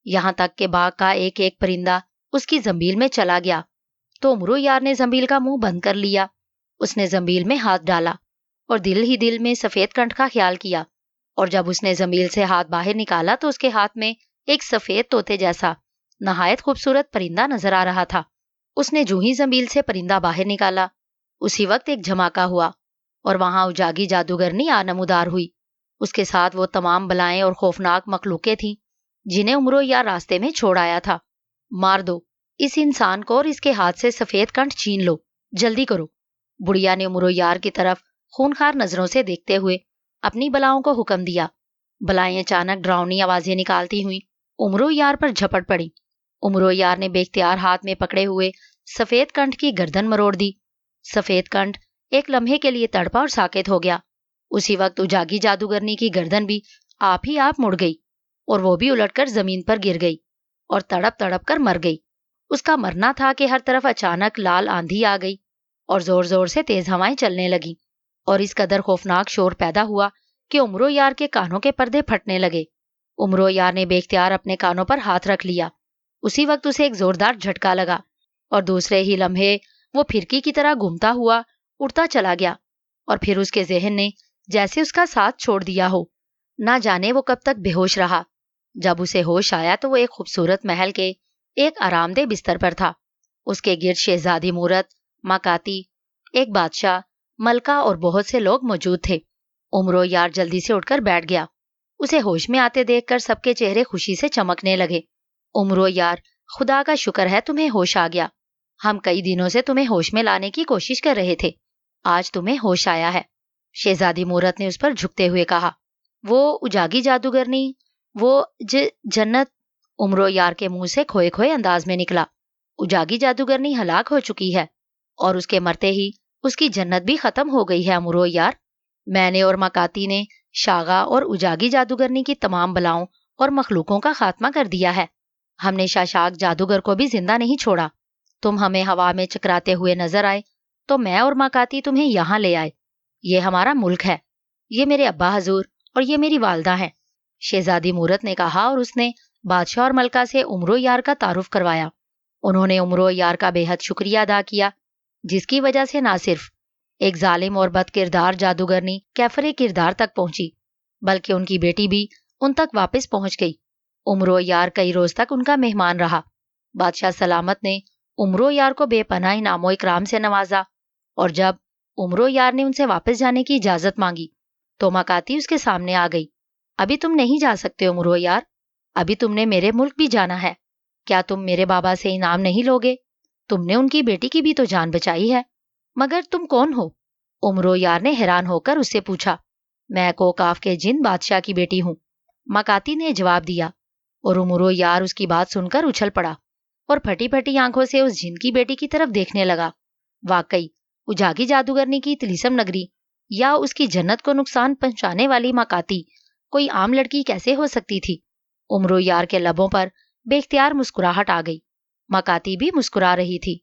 یہاں تک کہ باغ کا ایک ایک پرندہ اس کی زنبیل میں چلا گیا۔ تو عمرو یار نے زنبیل کا منہ بند کر لیا۔ اس نے زنبیل میں ہاتھ ڈالا اور دل ہی دل میں سفید کنٹھ کا خیال کیا، اور جب اس نے زنبیل سے ہاتھ باہر نکالا تو اس کے ہاتھ میں ایک سفید طوطے جیسا نہایت خوبصورت پرندہ نظر آ رہا تھا۔ اس نے جو ہی زنبیل سے پرندہ باہر نکالا، اسی وقت ایک جھماکہ ہوا اور وہاں اجاگی جادوگرنی نمودار ہوئی۔ اس کے ساتھ وہ تمام بلائیں اور خوفناک مخلوقیں تھیں جنہیں عمرو یار راستے میں چھوڑ آیا تھا۔ مار دو اس انسان کو اور اس کے ہاتھ سے سفید کنٹھ چھین لو، جلدی کرو۔ بڑھیا نے عمرو یار کی طرف خونخوار نظروں سے دیکھتے ہوئے اپنی بلاؤں کو حکم دیا۔ بلائیں اچانک ڈراؤنی آوازیں نکالتی ہوئیں عمرو یار پر جھپٹ پڑی۔ عمرو یار نے بے اختیار ہاتھ میں پکڑے ہوئے سفید کنٹھ کی گردن مروڑ دی۔ سفید کنٹھ ایک لمحے کے لیے تڑپا اور ساکت ہو گیا۔ اسی وقت اجاگی جادوگرنی کی گردن بھی آپ ہی آپ مڑ گئی اور وہ بھی الٹ کر زمین پر گر گئی اور تڑپ تڑپ کر مر گئی۔ اس کا مرنا تھا کہ ہر طرف اچانک لال آندھی آ گئی اور زور زور سے تیز ہوائیں چلنے لگیں، اور اس قدر خوفناک شور پیدا ہوا کہ عمرو یار کے کانوں کے پردے پھٹنے لگے۔ عمرو یار نے بے اختیار اپنے کانوں پر ہاتھ رکھ لیا۔ اسی وقت اسے ایک زوردار جھٹکا لگا اور دوسرے ہی لمحے وہ پھرکی کی طرح گھومتا ہوا اڑتا چلا گیا، اور پھر اس کے ذہن نے جیسے اس کا ساتھ چھوڑ دیا ہو۔ نہ جانے وہ کب تک بے ہوش رہا۔ جب اسے ہوش آیا تو وہ ایک خوبصورت محل کے ایک آرام دہ بستر پر تھا۔ اس کے گرد شہزادی مورت، مکاتی، ایک بادشاہ، ملکہ اور بہت سے لوگ موجود تھے۔ عمرو یار جلدی سے اٹھ کر بیٹھ گیا۔ اسے ہوش میں آتے دیکھ کر سب کے چہرے خوشی سے چمکنے لگے۔ عمرو یار، خدا کا شکر ہے تمہیں ہوش آ گیا۔ ہم کئی دنوں سے تمہیں ہوش میں لانے کی کوشش کر رہے تھے، آج تمہیں ہوش آیا ہے۔ شہزادی مورت نے اس پر جھکتے ہوئے کہا۔ وہ اجاگی جادوگرنی، وہ جنت، عمرو یار کے منہ سے کھوئے کھوئے انداز میں نکلا۔ اجاگی جادوگرنی ہلاک ہو چکی ہے اور اس کے مرتے ہی اس کی جنت بھی ختم ہو گئی ہے عمرو یار۔ میں نے اور مکاتی نے شاغا اور اجاگی جادوگرنی کی تمام بلاؤں اور مخلوقوں کا خاتمہ کر دیا ہے۔ ہم نے شاشاک جادوگر کو بھی زندہ نہیں چھوڑا۔ تم ہمیں ہوا میں چکراتے ہوئے نظر آئے تو میں اور مکاتی تمہیں یہاں لے آئے۔ یہ ہمارا ملک ہے، یہ میرے ابا حضور اور یہ میری والدہ ہیں، شہزادی مورت نے کہا، اور اس نے بادشاہ اور ملکہ سے عمرو یار کا تعارف کروایا۔ انہوں نے عمرو یار کا بے حد شکریہ ادا کیا، جس کی وجہ سے نہ صرف ایک ظالم اور بد کردار جادوگرنی کیفر کردار تک پہنچی، بلکہ ان کی بیٹی بھی ان تک واپس پہنچ گئی۔ عمرو یار کئی روز تک ان کا مہمان رہا۔ بادشاہ سلامت نے عمرو یار کو بے پناہ انعام و اکرام سے نوازا، اور جب عمرو یار نے ان سے واپس جانے کی اجازت مانگی تو مکاتی اس کے سامنے آ گئی۔ ابھی تم نہیں جا سکتے عمرو یار، ابھی تم نے میرے ملک بھی جانا ہے۔ کیا تم میرے بابا سے انعام نہیں لوگے؟ تم نے ان کی بیٹی کی بھی تو جان بچائی ہے۔ مگر تم کون ہو؟ عمرو یار نے حیران ہو کر اس سے پوچھا۔ میں کوکاف کے جن بادشاہ کی بیٹی ہوں، مکاتی نے جواب دیا، اور عمرو یار اس کی بات سن کر اچھل پڑا اور پھٹی پھٹی آنکھوں سے اس جن کی بیٹی کی طرف دیکھنے لگا۔ واقعی اجاگی جادوگرنی کی طلیسم نگری یا اس کی جنت کو نقصان پہنچانے والی مکاتی کوئی عام لڑکی کیسے ہو سکتی تھی؟ عمرو یار کے لبوں پر بے اختیار مسکراہٹ آ گئی۔ مکاتی بھی مسکرا رہی تھی۔